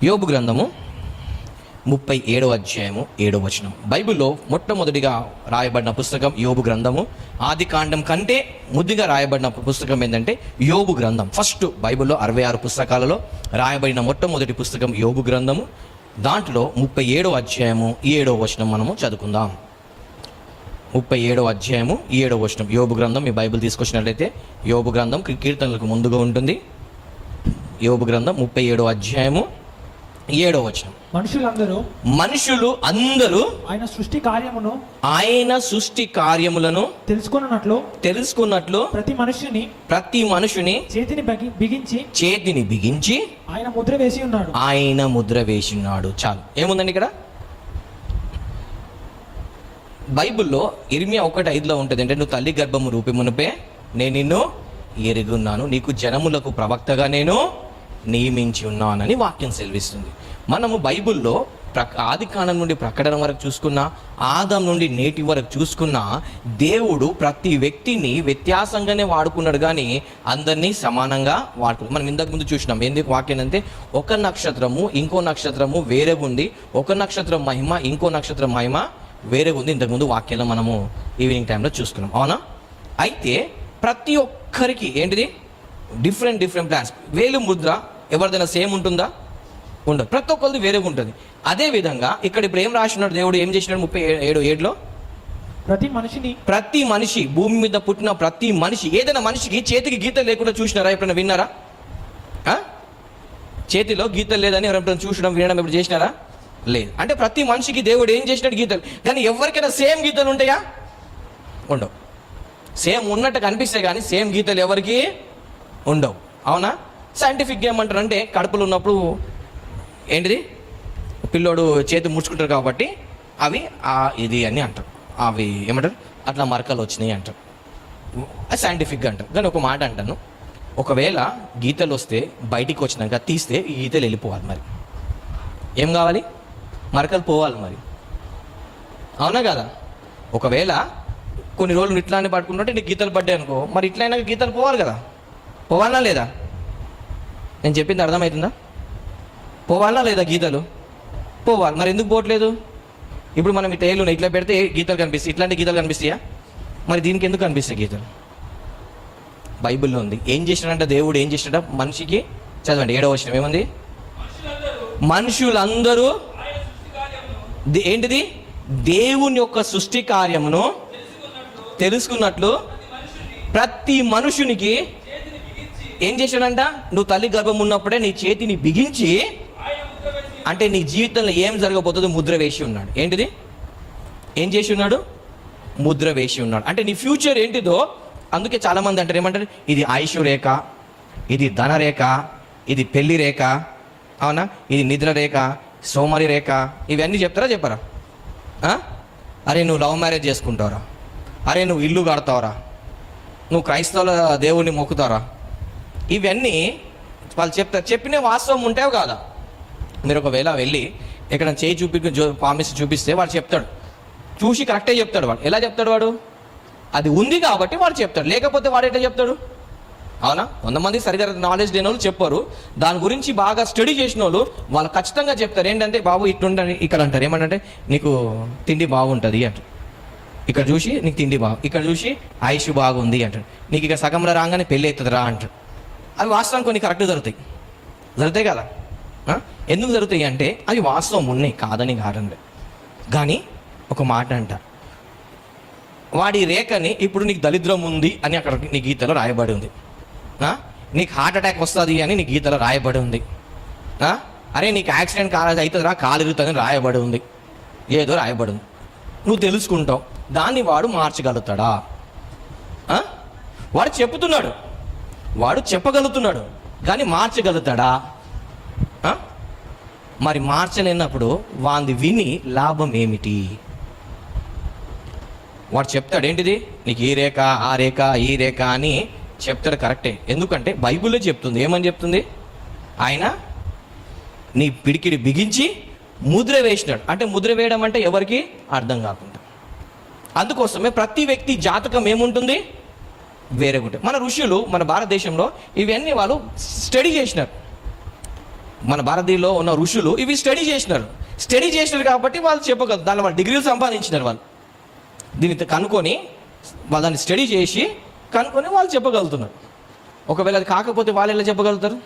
యోబు గ్రంథము 37వ అధ్యాయము 7వ వచనం. బైబిల్లో మొట్టమొదటిగా రాయబడిన పుస్తకం యోబు గ్రంథము. ఆది కాండం కంటే ముద్దుగా రాయబడిన పుస్తకం ఏంటంటే యోబు గ్రంథం. ఫస్ట్ బైబిల్లో 66 పుస్తకాలలో రాయబడిన మొట్టమొదటి పుస్తకం యోబు గ్రంథము. దాంట్లో 37వ అధ్యాయము 7వ వచనం మనము చదువుకుందాం. 37వ అధ్యాయము 7వ వచనం యోబు గ్రంథం. మీ బైబిల్ తీసుకొచ్చినట్లయితే యోబు గ్రంథం కీర్తనలకు ముందుగా ఉంటుంది. యోబు గ్రంథం 37వ అధ్యాయము 7వ వచనం. మనుషులు అందరూ ఆయన సృష్టి కార్యములను తెలుసుకున్నట్లు ప్రతి మనుషుని చేతిని బిగించి ఆయన ముద్ర వేసి ఉన్నాడు. చాలు. ఏముందండి ఇక్కడ బైబిల్లో ఇర్మియా 1:5 ఉంటుంది. అంటే నువ్వు తల్లి గర్భము రూపి మునిపే నేను నిన్ను ఎరుగున్నాను, నీకు జనములకు ప్రవక్తగా నేను నియమించి ఉన్నానని వాక్యం సెలవిస్తుంది. మనము బైబిల్లో ఆది కాండం నుండి ప్రకటన వరకు చూసుకున్నా, ఆదాం నుండి నేటి వరకు చూసుకున్నా, దేవుడు ప్రతి వ్యక్తిని వ్యత్యాసంగానే వాడుకున్నాడు, కానీ అందరినీ సమానంగా వాడుకున్నాడు. మనం ఇంతకు ముందు చూసినాం. ఎందుకు వాక్యం అంటే ఒక నక్షత్రము ఇంకో నక్షత్రము వేరే ఉంది, ఒక నక్షత్రం మహిమ ఇంకో నక్షత్రం మహిమ వేరే ఉంది. ఇంతకుముందు వాక్యంలో మనము ఈవినింగ్ టైంలో చూసుకున్నాం, అవునా? అయితే ప్రతి ఒక్కరికి ఏంటిది డిఫరెంట్ ప్లాన్స్. వేలు ముద్ర ఎవరిదైనా సేమ్ ఉంటుందా? ఉండదు. ప్రతి ఒక్కరిది వేరేగా ఉంటుంది. అదేవిధంగా ఇక్కడ ఇప్పుడు ఏం రాసినాడు దేవుడు, ఏం చేసినాడు 37:7లో ప్రతి మనిషి భూమి మీద పుట్టిన ప్రతి మనిషి, ఏదైనా మనిషికి చేతికి గీతలు లేకుండా చూసినారా? ఎప్పుడైనా విన్నారా? చేతిలో గీతలు లేదని ఎవరైనా చూసడం వినడం ఎప్పుడు చేసినారా? లేదు. అంటే ప్రతి మనిషికి దేవుడు ఏం చేసినాడు గీతలు. కానీ ఎవరికైనా సేమ్ గీతలు ఉంటాయా? ఉండవు. సేమ్ ఉన్నట్టు కనిపిస్తాయి కానీ సేమ్ గీతలు ఎవరికి ఉండవు, అవునా? సైంటిఫిక్గా ఏమంటారు అంటే కడుపులో ఉన్నప్పుడు ఏంటిది పిల్లోడు చేతి ముడుచుకుంటారు కాబట్టి అవి ఇది అని అంటారు. అవి ఏమంటారు అట్లా మరకలు వచ్చినాయి అంటారు. అది సైంటిఫిక్గా అంటారు. కానీ ఒక మాట అంటాను, ఒకవేళ గీతలు వస్తే బయటికి వచ్చినాక తీస్తే ఈ గీతలు వెళ్ళిపోవాలి. మరి ఏం కావాలి? మరకలు పోవాలి మరి, అవునా కదా? ఒకవేళ కొన్ని రోజులు ఇట్లానే పట్టుకుంటుంటే నీకు గీతలు పడ్డాయి అనుకో, మరి ఇట్లయినా గీతలు పోవాలి కదా, పోవాలా లేదా? నేను చెప్పింది అర్థమవుతుందా? పోవాలా లేదా? గీతలు పోవాలి. మరి ఎందుకు పోవట్లేదు? ఇప్పుడు మనం ఇట్లా ఏళ్ళు ఇట్లా పెడితే గీతలు కనిపిస్తాయి, ఇట్లాంటి గీతలు కనిపిస్తాయా? మరి దీనికి ఎందుకు కనిపిస్తాయి గీతలు? బైబిల్లో ఉంది. ఏం చేసినాడంట దేవుడు, ఏం చేసినాడ మనిషికి? చదవండి 7వ వచనం ఏముంది? మనుషులందరూ ఏంటిది దేవుని యొక్క సృష్టి కార్యమును తెలుసుకున్నట్లు ప్రతి మనుషునికి ఏం చేశాడంట? నువ్వు తల్లి గర్భం ఉన్నప్పుడే నీ చేతిని బిగించి, అంటే నీ జీవితంలో ఏం జరగబోతుందో ముద్ర వేసి ఉన్నాడు. ఏంటిది? ఏం చేసి ఉన్నాడు? ముద్ర వేసి ఉన్నాడు. అంటే నీ ఫ్యూచర్ ఏంటిదో. అందుకే చాలా మంది అంటారు, ఏమంటారు? ఇది ఆయుష్ రేఖ, ఇది ధన రేఖ, ఇది పెళ్లి రేఖ, అవునా? ఇది నిద్ర రేఖ, సోమరి రేఖ, ఇవన్నీ చెప్తారా చెప్పరా? అరే నువ్వు లవ్ మ్యారేజ్ చేసుకుంటావురా, అరే నువ్వు ఇల్లు కడతావురా, నువ్వు క్రైస్తవుల దేవుడిని మొక్కుతావురా, ఇవన్నీ వాళ్ళు చెప్తారు. చెప్పిన వాస్తవం ఉంటావు కాదా? మీరు ఒకవేళ వెళ్ళి ఎక్కడ చేయి పామిసి చూపిస్తే వాడు చెప్తాడు, చూసి కరెక్టే చెప్తాడు. వాడు ఎలా చెప్తాడు? వాడు అది ఉంది కాబట్టి వాడు చెప్తాడు, లేకపోతే వాడు ఎట్లా చెప్తాడు? అవునా? కొంతమంది సరిగ్గా నాలెడ్జ్ లేని వాళ్ళు చెప్పారు, దాని గురించి బాగా స్టడీ చేసిన వాళ్ళు వాళ్ళు ఖచ్చితంగా చెప్తారు. ఏంటంటే బాబు ఇట్లుంటుంది, ఇక్కడ అంటారు ఏమంటే నీకు తిండి బాగుంటుంది అంటారు, ఇక్కడ చూసి నీకు తిండి ఇక్కడ చూసి ఆయుష్ బాగుంది అంటాడు, నీకు ఇక సగంలో రాగానే పెళ్ళి అవుతుంది రా అంటాడు. అవి వాస్తవం కొన్ని కరెక్ట్ జరుగుతాయి కదా? ఎందుకు జరుగుతాయి అంటే అవి వాస్తవం ఉన్నాయి, కాదని కాదండి. కానీ ఒక మాట అంట, వాడి రేఖని ఇప్పుడు నీకు దరిద్రం ఉంది అని అక్కడ నీ గీతలో రాయబడి ఉంది. నీకు హార్ట్ అటాక్ వస్తుంది అని నీ గీతలో రాయబడి ఉంది. అరే నీకు యాక్సిడెంట్ అవుతుందిరా, కాలు ఇరుగుతుందని రాయబడి ఉంది, ఏదో రాయబడి ఉంది. నువ్వు తెలుసుకుంటావు. దాన్ని వాడు మార్చగలుగుతాడా? వాడు చెప్తున్నాడు, వాడు చెప్పగలుగుతున్నాడు, కానీ మార్చగలుగుతాడా? మరి మార్చలేనప్పుడు వాంది విని లాభం ఏమిటి? వాడు చెప్తాడు ఏంటిది, నీకు ఈ రేఖ ఆ రేఖ ఈ రేఖ అని చెప్తాడు, కరెక్టే. ఎందుకంటే బైబిల్లో చెప్తుంది. ఏమని చెప్తుంది? ఆయన నీ పిడికిడి బిగించి ముద్ర వేసినాడు. అంటే ముద్ర వేయడం అంటే ఎవరికి అర్థం కాకుండా. అందుకోసమే ప్రతి వ్యక్తి జాతకం ఏముంటుంది? వేరే ఉంటుంది. మన ఋషులు మన భారతదేశంలో ఇవన్నీ వాళ్ళు స్టడీ చేసినారు. మన భారతీయులో ఉన్న ఋషులు ఇవి స్టడీ చేసినారు కాబట్టి వాళ్ళు చెప్పగలరు. దానిలో వాళ్ళు డిగ్రీలు సంపాదించినారు. వాళ్ళు దీన్ని కనుక్కొని వాళ్ళు దాన్ని స్టడీ చేసి కనుక్కొని వాళ్ళు చెప్పగలుగుతున్నారు. ఒకవేళ అది కాకపోతే వాళ్ళు ఎలా చెప్పగలుగుతారు?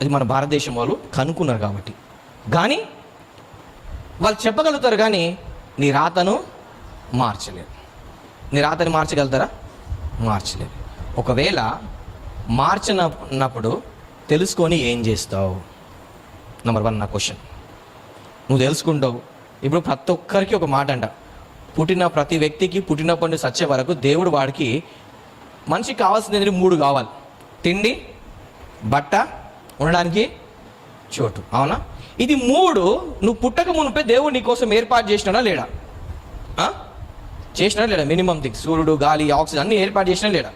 అది మన భారతదేశం వాళ్ళు కనుక్కున్నారు కాబట్టి. కానీ వాళ్ళు చెప్పగలుగుతారు, కానీ నీ రాతను మార్చలేరు. నీ రాతని మార్చగలుగుతారా? మార్చలేరు. ఒకవేళ మార్చినప్పుడు తెలుసుకొని ఏం చేస్తావు? నెంబర్ 1 నా క్వశ్చన్. నువ్వు తెలుసుకుంటావు. ఇప్పుడు ప్రతి ఒక్కరికి ఒక మాట అంట, పుట్టిన ప్రతి వ్యక్తికి పుట్టినప్పటి నుంచి చచ్చే వరకు దేవుడు వాడికి మనిషికి కావాల్సింది 3 కావాలి: తిండి, బట్ట, ఉండడానికి చోటు. అవునా? ఇది 3 నువ్వు పుట్టక మునిపే దేవుడు నీ కోసం ఏర్పాటు చేసినాడా లేడా? చేసినా లేడా? మినిమం థింగ్స్, సూర్యుడు, గాలి, ఆక్సిజన్ అన్నీ ఏర్పాటు చేసినా లేడా?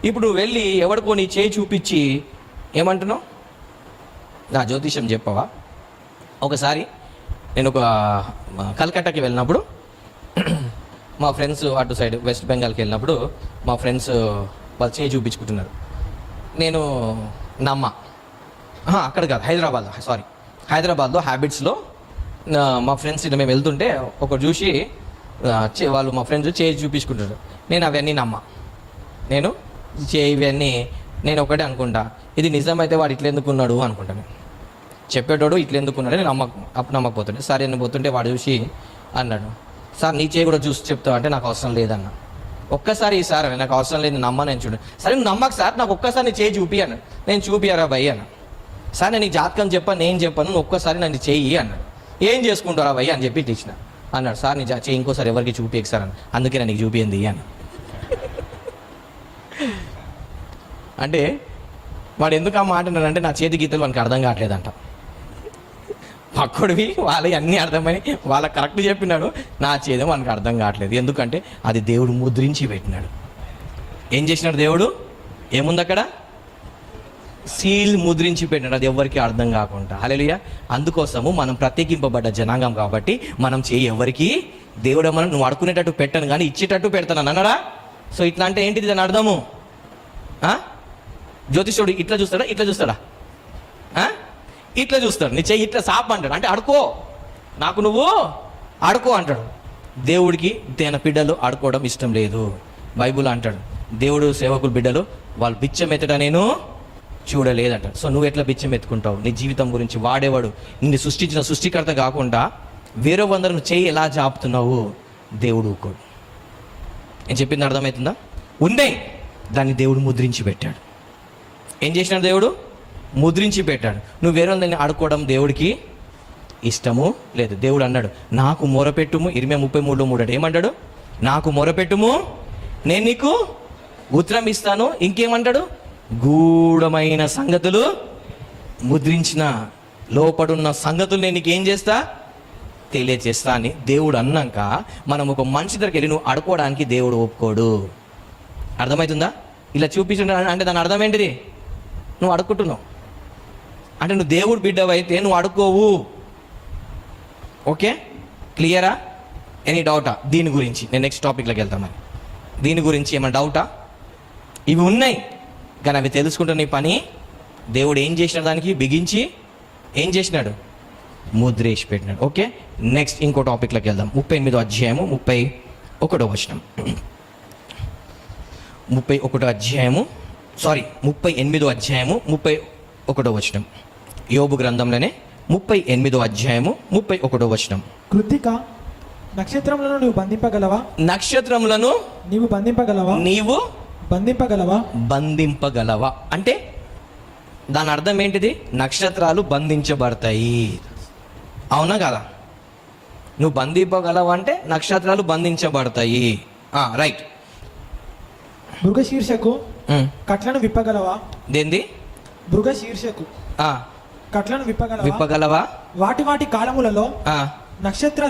ఇప్పుడు నువ్వు వెళ్ళి ఎవడికో నీ చేయి చూపించి ఏమంటున్నావు? నా జ్యోతిష్యం చెప్పవా? ఒకసారి నేను ఒక కలకట్టాకి వెళ్ళినప్పుడు మా ఫ్రెండ్స్ అటు సైడ్ వెస్ట్ బెంగాల్కి వెళ్ళినప్పుడు మా ఫ్రెండ్స్ వాళ్ళు చేయి చూపించుకుంటున్నారు. నేను నమ్మ అక్కడ కాదు, హైదరాబాద్లో హ్యాబిట్స్లో మా ఫ్రెండ్స్ మేము వెళ్తుంటే ఒకరు చూసి వాళ్ళు మా ఫ్రెండ్స్ చేయి చూపించుకుంటారు. నేను అవన్నీ నేను ఇవన్నీ నేను ఒకటే అనుకుంటా, ఇది నిజమైతే వాడు ఇట్లా ఎందుకున్నాడు అనుకుంటాను. చెప్పేటోడు ఇట్లా ఎందుకున్నాడు నేను నమ్మకపోతుండే. సరే నేను పోతుంటే వాడు చూసి అన్నాడు, సార్ నీ చేయి కూడా చూసి చెప్తావు అంటే నాకు అవసరం లేదన్న. ఒక్కసారి సార్ నాకు అవసరం లేదు, నేను చూడు. సరే నువ్వు నమ్మకు సార్, నాకు ఒక్కసారి నీ చేయి చూపి అన్నాడు. నేను చూపియారా భయ్ అన్న. సార్ నేను నీ జాతకం చెప్పాను, నేను చెప్పాను, నువ్వు ఒక్కసారి నన్ను చెయ్యి అన్నాడు. ఏం చేసుకుంటారా భయ్ అని చెప్పి ఇచ్చిన. అన్నాడు, సార్ నీ చేయి ఇంకోసారి ఎవరికి చూపించకు సార్ అని. అందుకే నేను నీకు చూపించింది అన్న. అంటే వాడు ఎందుకు ఆ మాట అన్నాడంటే నా చేతి గీతలు వానికి అర్థం కావట్లేదంట. పక్కడివి వాళ్ళవి అన్నీ అర్థమని వాళ్ళకి కరెక్ట్ చెప్పినాడు, నా చేతి మనకు అర్థం కావట్లేదు. ఎందుకంటే అది దేవుడు ముద్రించి పెట్టినాడు. ఏం చేసినాడు దేవుడు? ఏముంది అక్కడ? సీల్ ముద్రించి పెట్టినాడు, అది ఎవరికి అర్థం కాకుండా. హల్లెలూయా. అందుకోసము మనం ప్రత్యేకింపబడ్డ జనాంగం కాబట్టి మనం చేయి ఎవరికి దేవుడు మనం నువ్వు అడుకునేటట్టు పెట్టను కానీ ఇచ్చేటట్టు పెడతాను అన్నాడా? సో ఇట్లా అంటే ఏంటిది దాని అర్థము? జ్యోతిష్యుడు ఇట్లా చూస్తాడా? ఇట్లా చూస్తాడు. నీ చెయ్యి ఇట్లా సాప్ అంటాడు, అంటే అడుకో, నాకు నువ్వు అడుకో అంటాడు. దేవుడికి తన బిడ్డలు ఆడుకోవడం ఇష్టం లేదు. బైబుల్ అంటాడు, దేవుడు సేవకులు బిడ్డలు వాళ్ళు బిచ్చం ఎత్తడా నేను చూడలేదంటాడు. సో నువ్వు ఎట్లా బిచ్చం ఎత్తుకుంటావు? నీ జీవితం గురించి వాడేవాడు నిన్ను సృష్టించిన సృష్టికర్త కాకుండా వేరే వందరను చేయి ఎలా చాపుతున్నావు? దేవుడు ఊకోడు. నేను చెప్పింది అర్థమవుతుందా? ఉన్నాయి, దాన్ని దేవుడు ముద్రించి పెట్టాడు. ఏం చేసినాడు? దేవుడు ముద్రించి పెట్టాడు. నువ్వు వేరే దాన్ని ఆడుకోవడం దేవుడికి ఇష్టము లేదు. దేవుడు అన్నాడు, నాకు మొరపెట్టుము. 20:33 ఏమంటాడు? నాకు మొరపెట్టుము, నేను నీకు ఉత్తరం ఇస్తాను. ఇంకేమంటాడు? గూఢమైన సంగతులు ముద్రించిన లోపడున్న సంగతులు నేను నీకు ఏం చేస్తా? తెలియజేస్తా అని దేవుడు అన్నాక మనం ఒక మనిషి దగ్గరికి వెళ్ళి నువ్వు అడుకోవడానికి దేవుడు ఒప్పుకోడు. అర్థమవుతుందా? ఇలా చూపించడం అంటే దాని అర్థం ఏంటిది? నువ్వు అడుక్కుంటున్నావు అంటే నువ్వు దేవుడు బిడ్డవైతే నువ్వు అడుక్కోవు. ఓకే, క్లియరా? ఎనీ డౌటా దీని గురించి? నేను నెక్స్ట్ టాపిక్లోకి వెళ్తామని. దీని గురించి ఏమైనా డౌటా? ఇవి ఉన్నాయి కానీ అవి తెలుసుకుంటున్న నీ పని. దేవుడు ఏం చేసినాడు? దానికి బిగించి ఏం చేసినాడు? ముద్రేసి పెట్టినాడు. ఓకే, నెక్స్ట్ ఇంకో టాపిక్లోకి వెళ్దాం. 38వ అధ్యాయము 31వ వచనం. 38వ అధ్యాయము 31వ వచనం. యోబు గ్రంథంలోనే 38వ అధ్యాయము 31వ వచనం. కృత్తిక, నక్షత్రములను నీవు బంధింపగలవా? నక్షత్రములను నీవు బంధింపగలవా? నీవు బంధింపగలవా అంటే దాని అర్థం ఏంటిది? నక్షత్రాలు బంధించబడతాయి. అవునా కదా? నువ్వు బంధింపగలవా అంటే నక్షత్రాలు బంధించబడతాయి. రైట్. మృగశీర్షకు కట్లను విప్పగలవా? దేంది? మృగశీర్షకు కట్లను విప్పగలవా? వాటి కాలములలో నక్షత్ర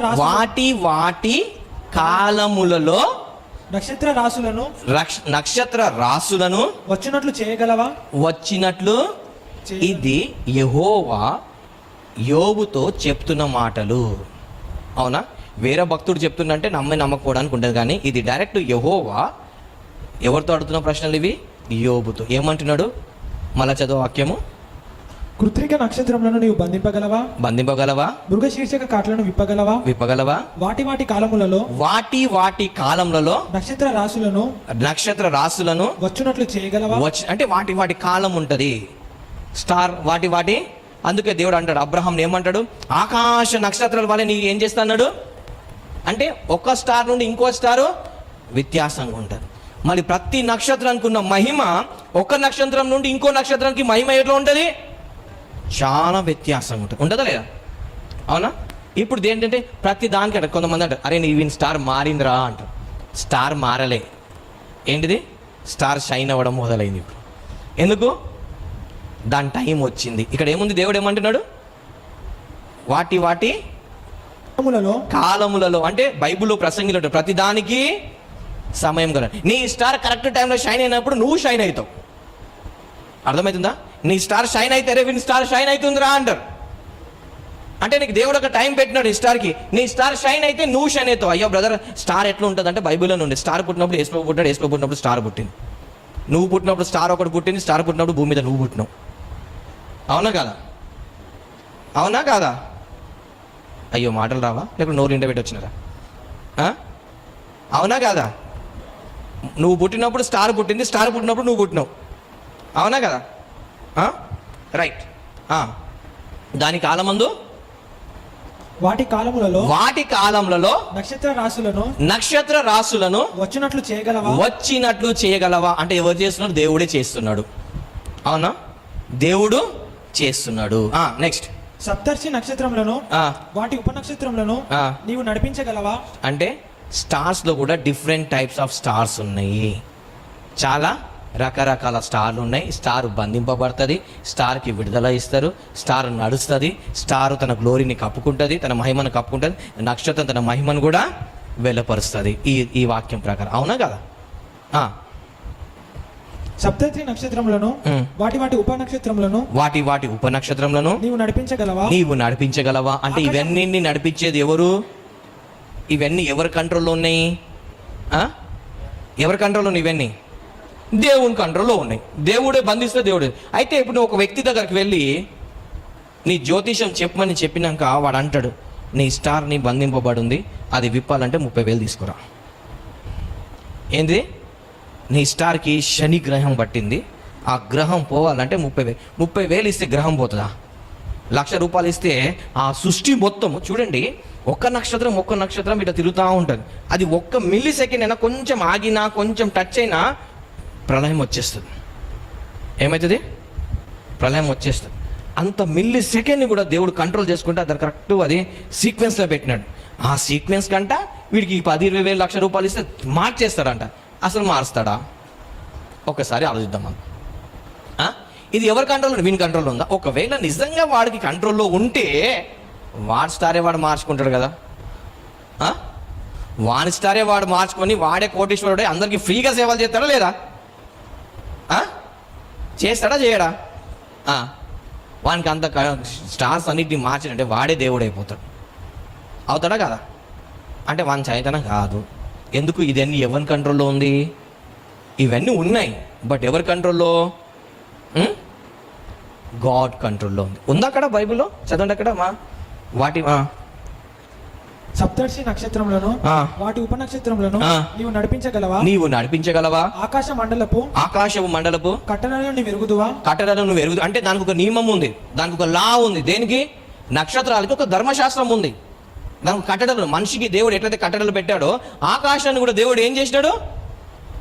రాసులను వచ్చినట్లు చేయగలవా? ఇది యెహోవా యోబుతో చెప్తున్న మాటలు. అవునా? వేరే భక్తుడు చెప్తున్నంటే నమ్మకపోవడానికి ఉంటుంది, కానీ ఇది డైరెక్ట్ యెహోవా ఎవరితో అడుగుతున్న ప్రశ్నలు ఇవి? యోబుతో. ఏమంటున్నాడు? మళ్ళా చదువు వాక్యము. కృత్రిక నక్షత్రములను నీవు బంధింపగలవా? బంధింపగలవా? మృగశీర్షక కాట్లను విప్పగలవా? విప్పగలవా? వాటి వాటి కాలములలో వాటి కాలంలో నక్షత్ర రాశులను వచ్చునట్లు చేయగలవా? అంటే వాటి కాలం ఉంటది. స్టార్ వాటి అందుకే దేవుడు అంటాడు, అబ్రహాం ఏమంటాడు, ఆకాశ నక్షత్రాల వల్ల నీ ఏం చేస్తా అన్నాడు అంటే ఒక స్టార్ నుండి ఇంకో స్టారు వ్యత్యాసంగా ఉంటుంది. మరి ప్రతి నక్షత్రానికి ఉన్న మహిమ ఒక నక్షత్రం నుండి ఇంకో నక్షత్రానికి మహిమ ఎట్లా ఉంటుంది, చాలా వ్యత్యాసంగా ఉంటుంది. ఉంటుందా లేదా? అవునా? ఇప్పుడు ఏంటంటే ప్రతి దానికి అంటే కొంతమంది అంటారు, అరే నీ స్టార్ మారిందిరా అంటారు. స్టార్ మారలే. ఏంటిది? స్టార్ షైన్ అవ్వడం మొదలైంది. ఇప్పుడు ఎందుకు? దాని టైం వచ్చింది. ఇక్కడ ఏముంది? దేవుడు ఏమంటున్నాడు, వాటి కాలములలో అంటే బైబిల్లో ప్రసంగిలో ప్రతి దానికి సమయం కదా. నీ స్టార్ కరెక్ట్ టైంలో షైన్ అయినప్పుడు నువ్వు షైన్ అవుతావు. అర్థమవుతుందా? నీ స్టార్ షైన్ అయితే రే వీని స్టార్ షైన్ అవుతుందిరా అంటారు. అంటే నీకు దేవుడు ఒక టైం పెట్టినాడు ఈ స్టార్కి. నీ స్టార్ షైన్ అయితే నువ్వు షైన్ అవుతావు. అయ్యో బ్రదర్, స్టార్ ఎట్లా ఉంటుంది అంటే బైబిల్లో నుండి స్టార్ పుట్టినప్పుడు యేసు పుట్టినాడు, యేసు పుట్టినప్పుడు స్టార్ పుట్టింది. నువ్వు పుట్టినప్పుడు స్టార్ ఒకటి పుట్టింది, స్టార్ పుట్టినప్పుడు భూమి మీద నువ్వు పుట్టినావు. అవునా కాదా? అవునా కాదా? అయ్యో మాటలు రావా? లేకపోతే నోరు నిండా పెట్టి వచ్చినారా? అవునా కాదా? నువ్వు పుట్టినప్పుడు స్టార్ పుట్టింది, స్టార్ పుట్టినప్పుడు నువ్వు పుట్టినావు. అవునా కదా? రైట్. దాని కాలమందు వాటి కాలములలో నక్షత్ర రాశులను వచ్చినట్లు చేయగలవా అంటే ఎవరు చేస్తున్నాడు? దేవుడే చేస్తున్నాడు. అవునా? దేవుడు చేస్తున్నాడు. నెక్స్ట్, సప్తర్షి నక్షత్రములను వాటి ఉపనక్షత్రములను నీవు నడిపించగలవా? అంటే స్టార్స్ లో కూడా డిఫరెంట్ టైప్స్ ఆఫ్ స్టార్స్ ఉన్నాయి. చాలా రకరకాల స్టార్లు ఉన్నాయి. స్టార్ బంధింపబడుతుంది, స్టార్కి విడుదల ఇస్తారు, స్టార్ నడుస్తుంది, స్టార్ తన గ్లోరీని కప్పుకుంటుంది, తన మహిమను కప్పుకుంటుంది, నక్షత్రం తన మహిమను కూడా వెళ్ళపరుస్తుంది ఈ వాక్యం ప్రకారం. అవునా కదా? సప్తర్షి నక్షత్రములను వాటి ఉపనక్షత్రములను నీవు నడిపించగలవా అంటే ఇవన్నీ నడిపించేది ఎవరు? ఇవన్నీ ఎవరి కంట్రోల్లో ఉన్నాయి? ఎవరి కంట్రోల్లో ఉన్నాయి ఇవన్నీ? దేవుని కంట్రోల్లో ఉన్నాయి. దేవుడే బంధిస్తే దేవుడే. అయితే ఇప్పుడు నువ్వు ఒక వ్యక్తి దగ్గరికి వెళ్ళి నీ జ్యోతిషం చెప్పమని చెప్పినాక వాడు అంటాడు, నీ స్టార్ని బంధింపబడింది, అది విప్పాలంటే 30,000 తీసుకురా. ఏంది? నీ స్టార్కి శని గ్రహం పట్టింది, ఆ గ్రహం పోవాలంటే 30,000 ఇస్తే గ్రహం పోతుందా? ₹1,00,000 ఇస్తే ఆ సృష్టి మొత్తం చూడండి, ఒక్క నక్షత్రం ఇట్లా తిరుగుతూ ఉంటుంది. అది 1 మిల్లీ సెకండ్ అయినా కొంచెం ఆగినా, కొంచెం టచ్ అయినా ప్రళయం వచ్చేస్తుంది. ఏమవుతుంది? ప్రళయం వచ్చేస్తుంది. అంత మిల్లీ సెకండ్ని కూడా దేవుడు కంట్రోల్ చేసుకుంటే అది కరెక్ట్ అది సీక్వెన్స్లో పెట్టినాడు. ఆ సీక్వెన్స్ కంట వీడికి 10,000, 20,000, ₹1,00,000 ఇస్తే మార్చేస్తాడంట. అసలు మారుస్తాడా? ఒకసారి ఆలోచిద్దాం మనం. ఇది ఎవరి కంట్రోల్లో? వీని కంట్రోల్లో ఉందా? ఒకవేళ నిజంగా వాడికి కంట్రోల్లో ఉంటే వాడి స్టారే వాడు మార్చుకుంటాడు కదా. వాడి స్టారే వాడు మార్చుకొని వాడే కోటీశ్వరుడే అందరికీ ఫ్రీగా సేవలు చేస్తాడా లేదా? చేస్తాడా చేయడా? వానికి అంత స్టార్స్ అన్నిటిని మార్చాడంటే వాడే దేవుడు అయిపోతాడు. అవుతాడా కదా? అంటే వాని చైతన్యం కాదు. ఎందుకు? ఇదన్నీ ఎవరి కంట్రోల్లో ఉంది? ఇవన్నీ ఉన్నాయి, బట్ ఎవరి కంట్రోల్లో? గాడ్ కంట్రోల్లో ఉంది. ఉందా అక్కడ బైబిల్లో? చదవండి అక్కడ వాటి సప్తర్షి నక్షత్రములను వాటి ఉపనక్షత్రములను నీవు నడిపించగలవా? ఆకాశపు మండలపు కట్టడలను నువ్వు ఎరుగుదు అంటే దానికి ఒక నియమం ఉంది, దానికి ఒక లా ఉంది. దేనికి? నక్షత్రాలకి ఒక ధర్మశాస్త్రం ఉంది. దానికి కట్టడలు, మనిషికి దేవుడు ఎట్లయితే కట్టడలు పెట్టాడో ఆకాశాన్ని కూడా దేవుడు ఏం చేసినాడు?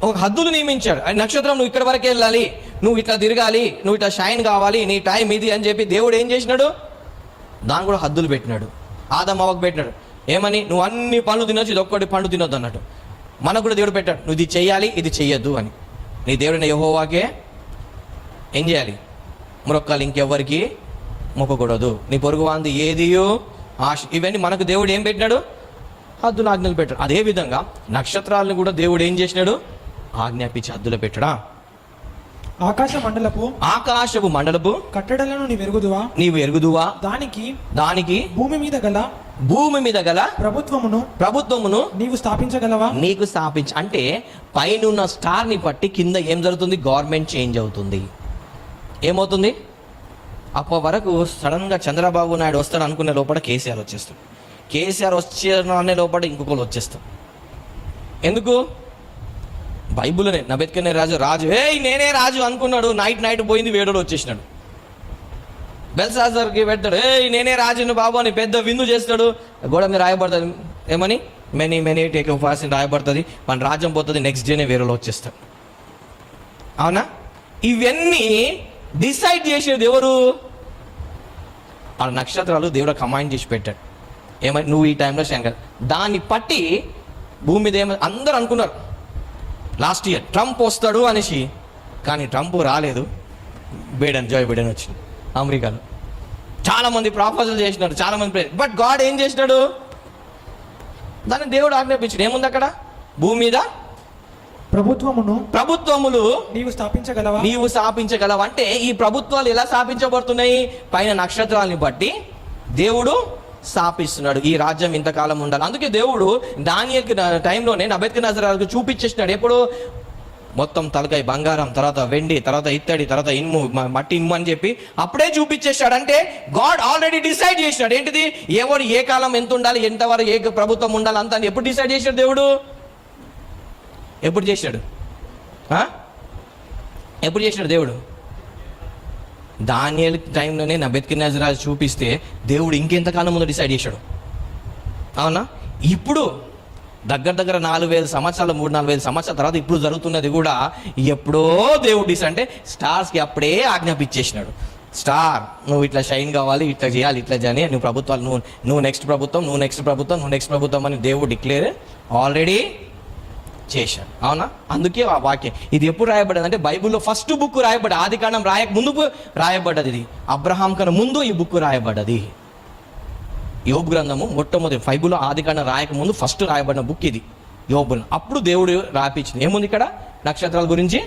ఒక హద్దులు నియమించాడు. నక్షత్రం నువ్వు ఇక్కడ వరకు వెళ్ళాలి, నువ్వు ఇట్లా తిరగాలి, నువ్వు ఇట్లా షైన్ కావాలి, నీ టైం ఇది అని చెప్పి దేవుడు ఏం చేసినాడు? దాని కూడా హద్దులు పెట్టినాడు. ఆదం అవ్వకు పెట్టినాడు. ఏమని? నువ్వు అన్ని పండ్లు తినొచ్చు, ఇది ఒక్కటి పండు తినొద్దు అన్నట్టు. మనకు కూడా దేవుడు పెట్టాడు, నువ్వు ఇది చెయ్యాలి, ఇది చెయ్యొద్దు అని. నీ దేవుడైన యెహోవాకే ఏం చేయాలి? మొక్కాలి, ఇంకెవ్వరికి మొక్కకూడదు. నీ పొరుగు వాంది ఏదియో ఇవన్నీ మనకు దేవుడు ఏం పెట్టినాడు? హద్దులు, ఆజ్ఞలు పెట్టాడు. అదేవిధంగా నక్షత్రాలను కూడా దేవుడు ఏం చేసినాడు? ఆజ్ఞాపించి హద్దులు పెట్టడా. ఆకాశపు మండలపు కట్టడలను నీవు ఎరుగుదువా? దానికి భూమి మీద గల ప్రభుత్వమును నీవు స్థాపించగలవా? నీకు అంటే పైన స్టార్ ని బట్టి కింద ఏం జరుగుతుంది? గవర్నమెంట్ చేంజ్ అవుతుంది. ఏమవుతుంది? అప్పటి వరకు సడన్గా చంద్రబాబు నాయుడు వస్తాడు అనుకునే లోపల కేసీఆర్ వచ్చేస్తాడు. కేసీఆర్ వచ్చే లోపల ఇంకొకరు వచ్చేస్తాం. ఎందుకు? బైబుల్లోనే నబెత్కనే రాజు నేనే రాజు అనుకున్నాడు. నైట్ పోయింది, వేడోడు వచ్చేసినాడు. బెల్సాజర్కి పెడతాడు, నేనే రాజును బాబు అని పెద్ద విందు చేస్తాడు. గోడ మీద రాయబడుతుంది ఏమని, మెనీ టేక్ ఫాస్ట్ రాయబడుతుంది. మన రాజ్యం పోతుంది, నెక్స్ట్ డేనే వేరేలో వచ్చేస్తాడు. అవునా? ఇవన్నీ డిసైడ్ చేసేది ఎవరు? ఆ నక్షత్రాలు దేవుడు కమాండ్ చేసి పెట్టాడు. ఏమని, నువ్వు ఈ టైంలో శంకర్. దాన్ని పట్టి భూమి మీద అందరూ అనుకున్నారు లాస్ట్ ఇయర్ ట్రంప్ వస్తాడు అనేసి. కానీ ట్రంప్ రాలేదు. జో బైడెన్ వచ్చింది అమెరికాలో. చాలామంది ప్రాపోజల్ చేసినారు, చాలామంది. బట్ గాడ్ ఏం చేసినాడు? దాన్ని దేవుడు ఆజ్ఞాపించాడు. ఏముంది అక్కడ? భూమి మీద ప్రభుత్వములు నీవు స్థాపించగలవా అంటే ఈ ప్రభుత్వాలు ఎలా స్థాపించబడుతున్నాయి? పైన నక్షత్రాలని బట్టి దేవుడు స్థాపిస్తున్నాడు. ఈ రాజ్యం ఇంతకాలం ఉండాలి. అందుకే దేవుడు దానియేలు టైంలోనే నెబుకద్నెజరు చూపించేసినాడు. ఎప్పుడు? మొత్తం తలకాయ బంగారం, తర్వాత వెండి, తర్వాత ఇత్తడి, తర్వాత ఇనుము, మట్టి ఇనుము అని చెప్పి అప్పుడే చూపించేశాడు. అంటే గాడ్ ఆల్రెడీ డిసైడ్ చేసినాడు. ఏంటిది? ఎవరు ఏ కాలం ఎంత ఉండాలి, ఎంతవరకు ఏ ప్రభుత్వం ఉండాలి అంత ఎప్పుడు డిసైడ్ చేశాడు దేవుడు? ఎప్పుడు చేశాడు? ఎప్పుడు చేశాడు దేవుడు? దానియేలు టైంలోనే నెబుకద్నెజరు చూపిస్తే దేవుడు ఇంకెంతకాలం ముందు డిసైడ్ చేశాడు. అవునా? ఇప్పుడు దగ్గర 4,000 సంవత్సరాలు, 3-4,000 సంవత్సరాల తర్వాత ఇప్పుడు జరుగుతున్నది కూడా ఎప్పుడో దేవుడు అంటే స్టార్స్కి అప్పుడే ఆజ్ఞాపించేసినాడు. స్టార్, నువ్వు ఇట్లా షైన్ కావాలి, ఇట్లా చేయాలి, ఇట్లా చేయని, నువ్వు ప్రభుత్వాలు నువ్వు నెక్స్ట్ ప్రభుత్వం అని దేవుడు డిక్లేర్ ఆల్రెడీ చేశాడు. అవునా? అందుకే ఆ వాక్యం ఇది ఎప్పుడు రాయబడ్డది అంటే బైబిల్లో ఫస్ట్ బుక్ రాయబడ్డది. ఆదికాండం రాయక ముందు రాయబడ్డది. ఇది అబ్రహాం కన్నా ముందు ఈ బుక్ రాయబడ్డది. యోబు గ్రంథము మొట్టమొదటి బైబిల్లో ఆదికాండం రాయక ముందు ఫస్ట్ రాయబడిన బుక్ ఇది యోబు. అప్పుడు దేవుడు రాపించింది. ఏముంది ఇక్కడ? నక్షత్రాల గురించి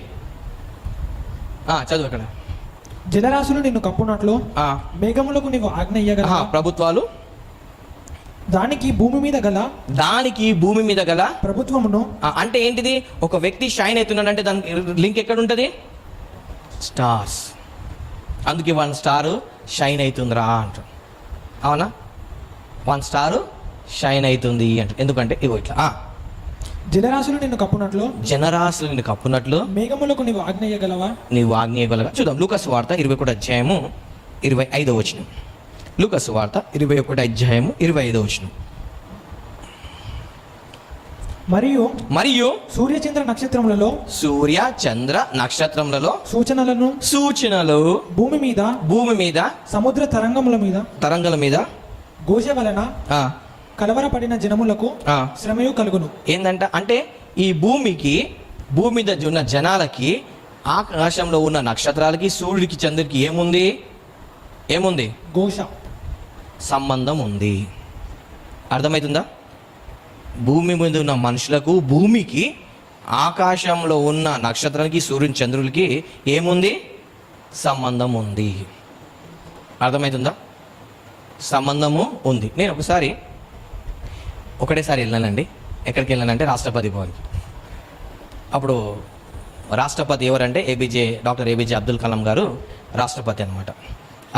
చదువు. అక్కడ జలరాశులు నిన్ను కప్పునట్లు మేఘములకు నీవు ఆజ్ఞ ఇయ్యగలవా? ప్రభుత్వాలు దానికి భూమి మీద గల ప్రభుత్వమును అంటే ఏంటిది? ఒక వ్యక్తి షైన్ అవుతున్నాడు అంటే దానికి లింక్ ఎక్కడ ఉంటుంది? స్టార్స్. అందుకే 1 స్టార్ షైన్ అవుతుందిరా అంటారు. అవునా? 1 స్టార్ షైన్ అవుతుంది అంట. ఎందుకంటే ఇగో ఇట్లా జలరాశులు నిన్ను కప్పునట్లు మేఘములకు నీవు ఆజ్ఞ ఇయ్యగలవా? చూద్దాం. లూకాసు వార్త 21 అధ్యాయము 25వ వచనం. లూకాసు వార్త 21 అధ్యాయము 25వ వచనం. మరియు సూర్య చంద్ర నక్షత్రములలో సూచనలు భూమి మీద సముద్ర తరంగముల మీద ఘోష వలన కలవరపడిన జనములకు శ్రమయు కలుగును. ఏందంట అంటే ఈ భూమి మీద ఉన్న జనాలకి ఆకాశంలో ఉన్న నక్షత్రాలకి సూర్యుడికి చంద్రుడికి ఏముంది? ఘోష సంబంధం ఉంది. అర్థమవుతుందా? భూమి మీద ఉన్న మనుషులకు భూమికి ఆకాశంలో ఉన్న నక్షత్రానికి సూర్యుని చంద్రులకి ఏముంది? సంబంధం ఉంది. అర్థమవుతుందా? సంబంధము ఉంది. నేను ఒకటేసారి వెళ్ళానండి. ఎక్కడికి వెళ్ళానంటే రాష్ట్రపతి భవన్కి. అప్పుడు రాష్ట్రపతి ఎవరంటే డాక్టర్ ఏబీజే అబ్దుల్ కలాం గారు రాష్ట్రపతి అనమాట.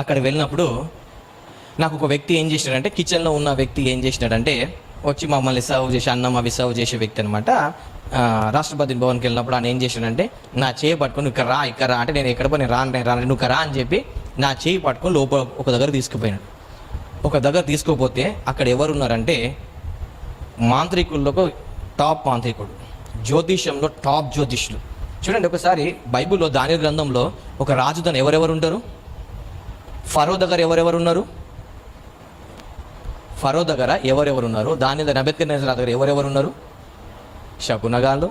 అక్కడ వెళ్ళినప్పుడు నాకు ఒక వ్యక్తి ఏం చేసినాడంటే, కిచెన్లో ఉన్న వ్యక్తి ఏం చేసినాడంటే వచ్చి మమ్మల్ని సర్వ్ చేసి అన్నం అవి సర్వ్ చేసే వ్యక్తి అనమాట. రాష్ట్రపతి భవన్కి వెళ్ళినప్పుడు ఆయన ఏం చేశాడంటే నా చేయి పట్టుకొని ఇక్కడ రా అంటే నేను ఎక్కడ పోయి రాను నువ్వు రా అని చెప్పి నా చేయి పట్టుకొని లోపల ఒక దగ్గర తీసుకుపోయినాడు. ఒక దగ్గర తీసుకుపోతే అక్కడ ఎవరున్నారంటే మాంత్రికుల్లో టాప్ మాంత్రికుడు, జ్యోతిష్యంలో టాప్ జ్యోతిష్యులు. చూడండి ఒకసారి బైబిల్లో దానియేలు గ్రంథంలో ఒక రాజుదాని ఎవరెవరు ఉంటారు? ఫరో దగ్గర ఎవరెవరు ఉన్నారు? దాని నెబుకద్నెజరు దగ్గర ఎవరెవరు ఉన్నారు? శకునగాళ్ళు,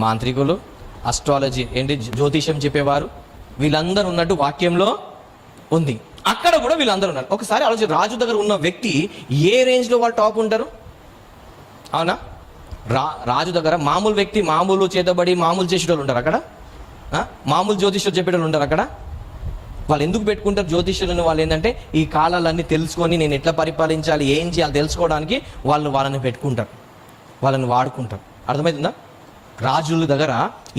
మాంత్రికులు, అస్ట్రాలజీ జ్యోతిష్యం చెప్పేవారు, వీళ్ళందరూ ఉన్నట్టు వాక్యంలో ఉంది. అక్కడ కూడా వీళ్ళందరూ ఉన్నారు. ఒకసారి ఆలోచన, రాజు దగ్గర ఉన్న వ్యక్తి ఏ రేంజ్లో వాళ్ళు టాప్ ఉంటారు? అవునా? రాజు దగ్గర మామూలు వ్యక్తి, మామూలు చేతబడి మామూలు చేసేటోళ్ళు ఉంటారు అక్కడ. మామూలు జ్యోతిష్యులు చెప్పేటోళ్ళు ఉంటారు అక్కడ. వాళ్ళు ఎందుకు పెట్టుకుంటారు జ్యోతిష్యులను? వాళ్ళు ఏంటంటే ఈ కాలాలన్నీ తెలుసుకొని నేను ఎట్లా పరిపాలించాలి, ఏం చేయాలి తెలుసుకోవడానికి వాళ్ళని పెట్టుకుంటారు, వాళ్ళని వాడుకుంటారు. అర్థమవుతుందా? రాజుల దగ్గర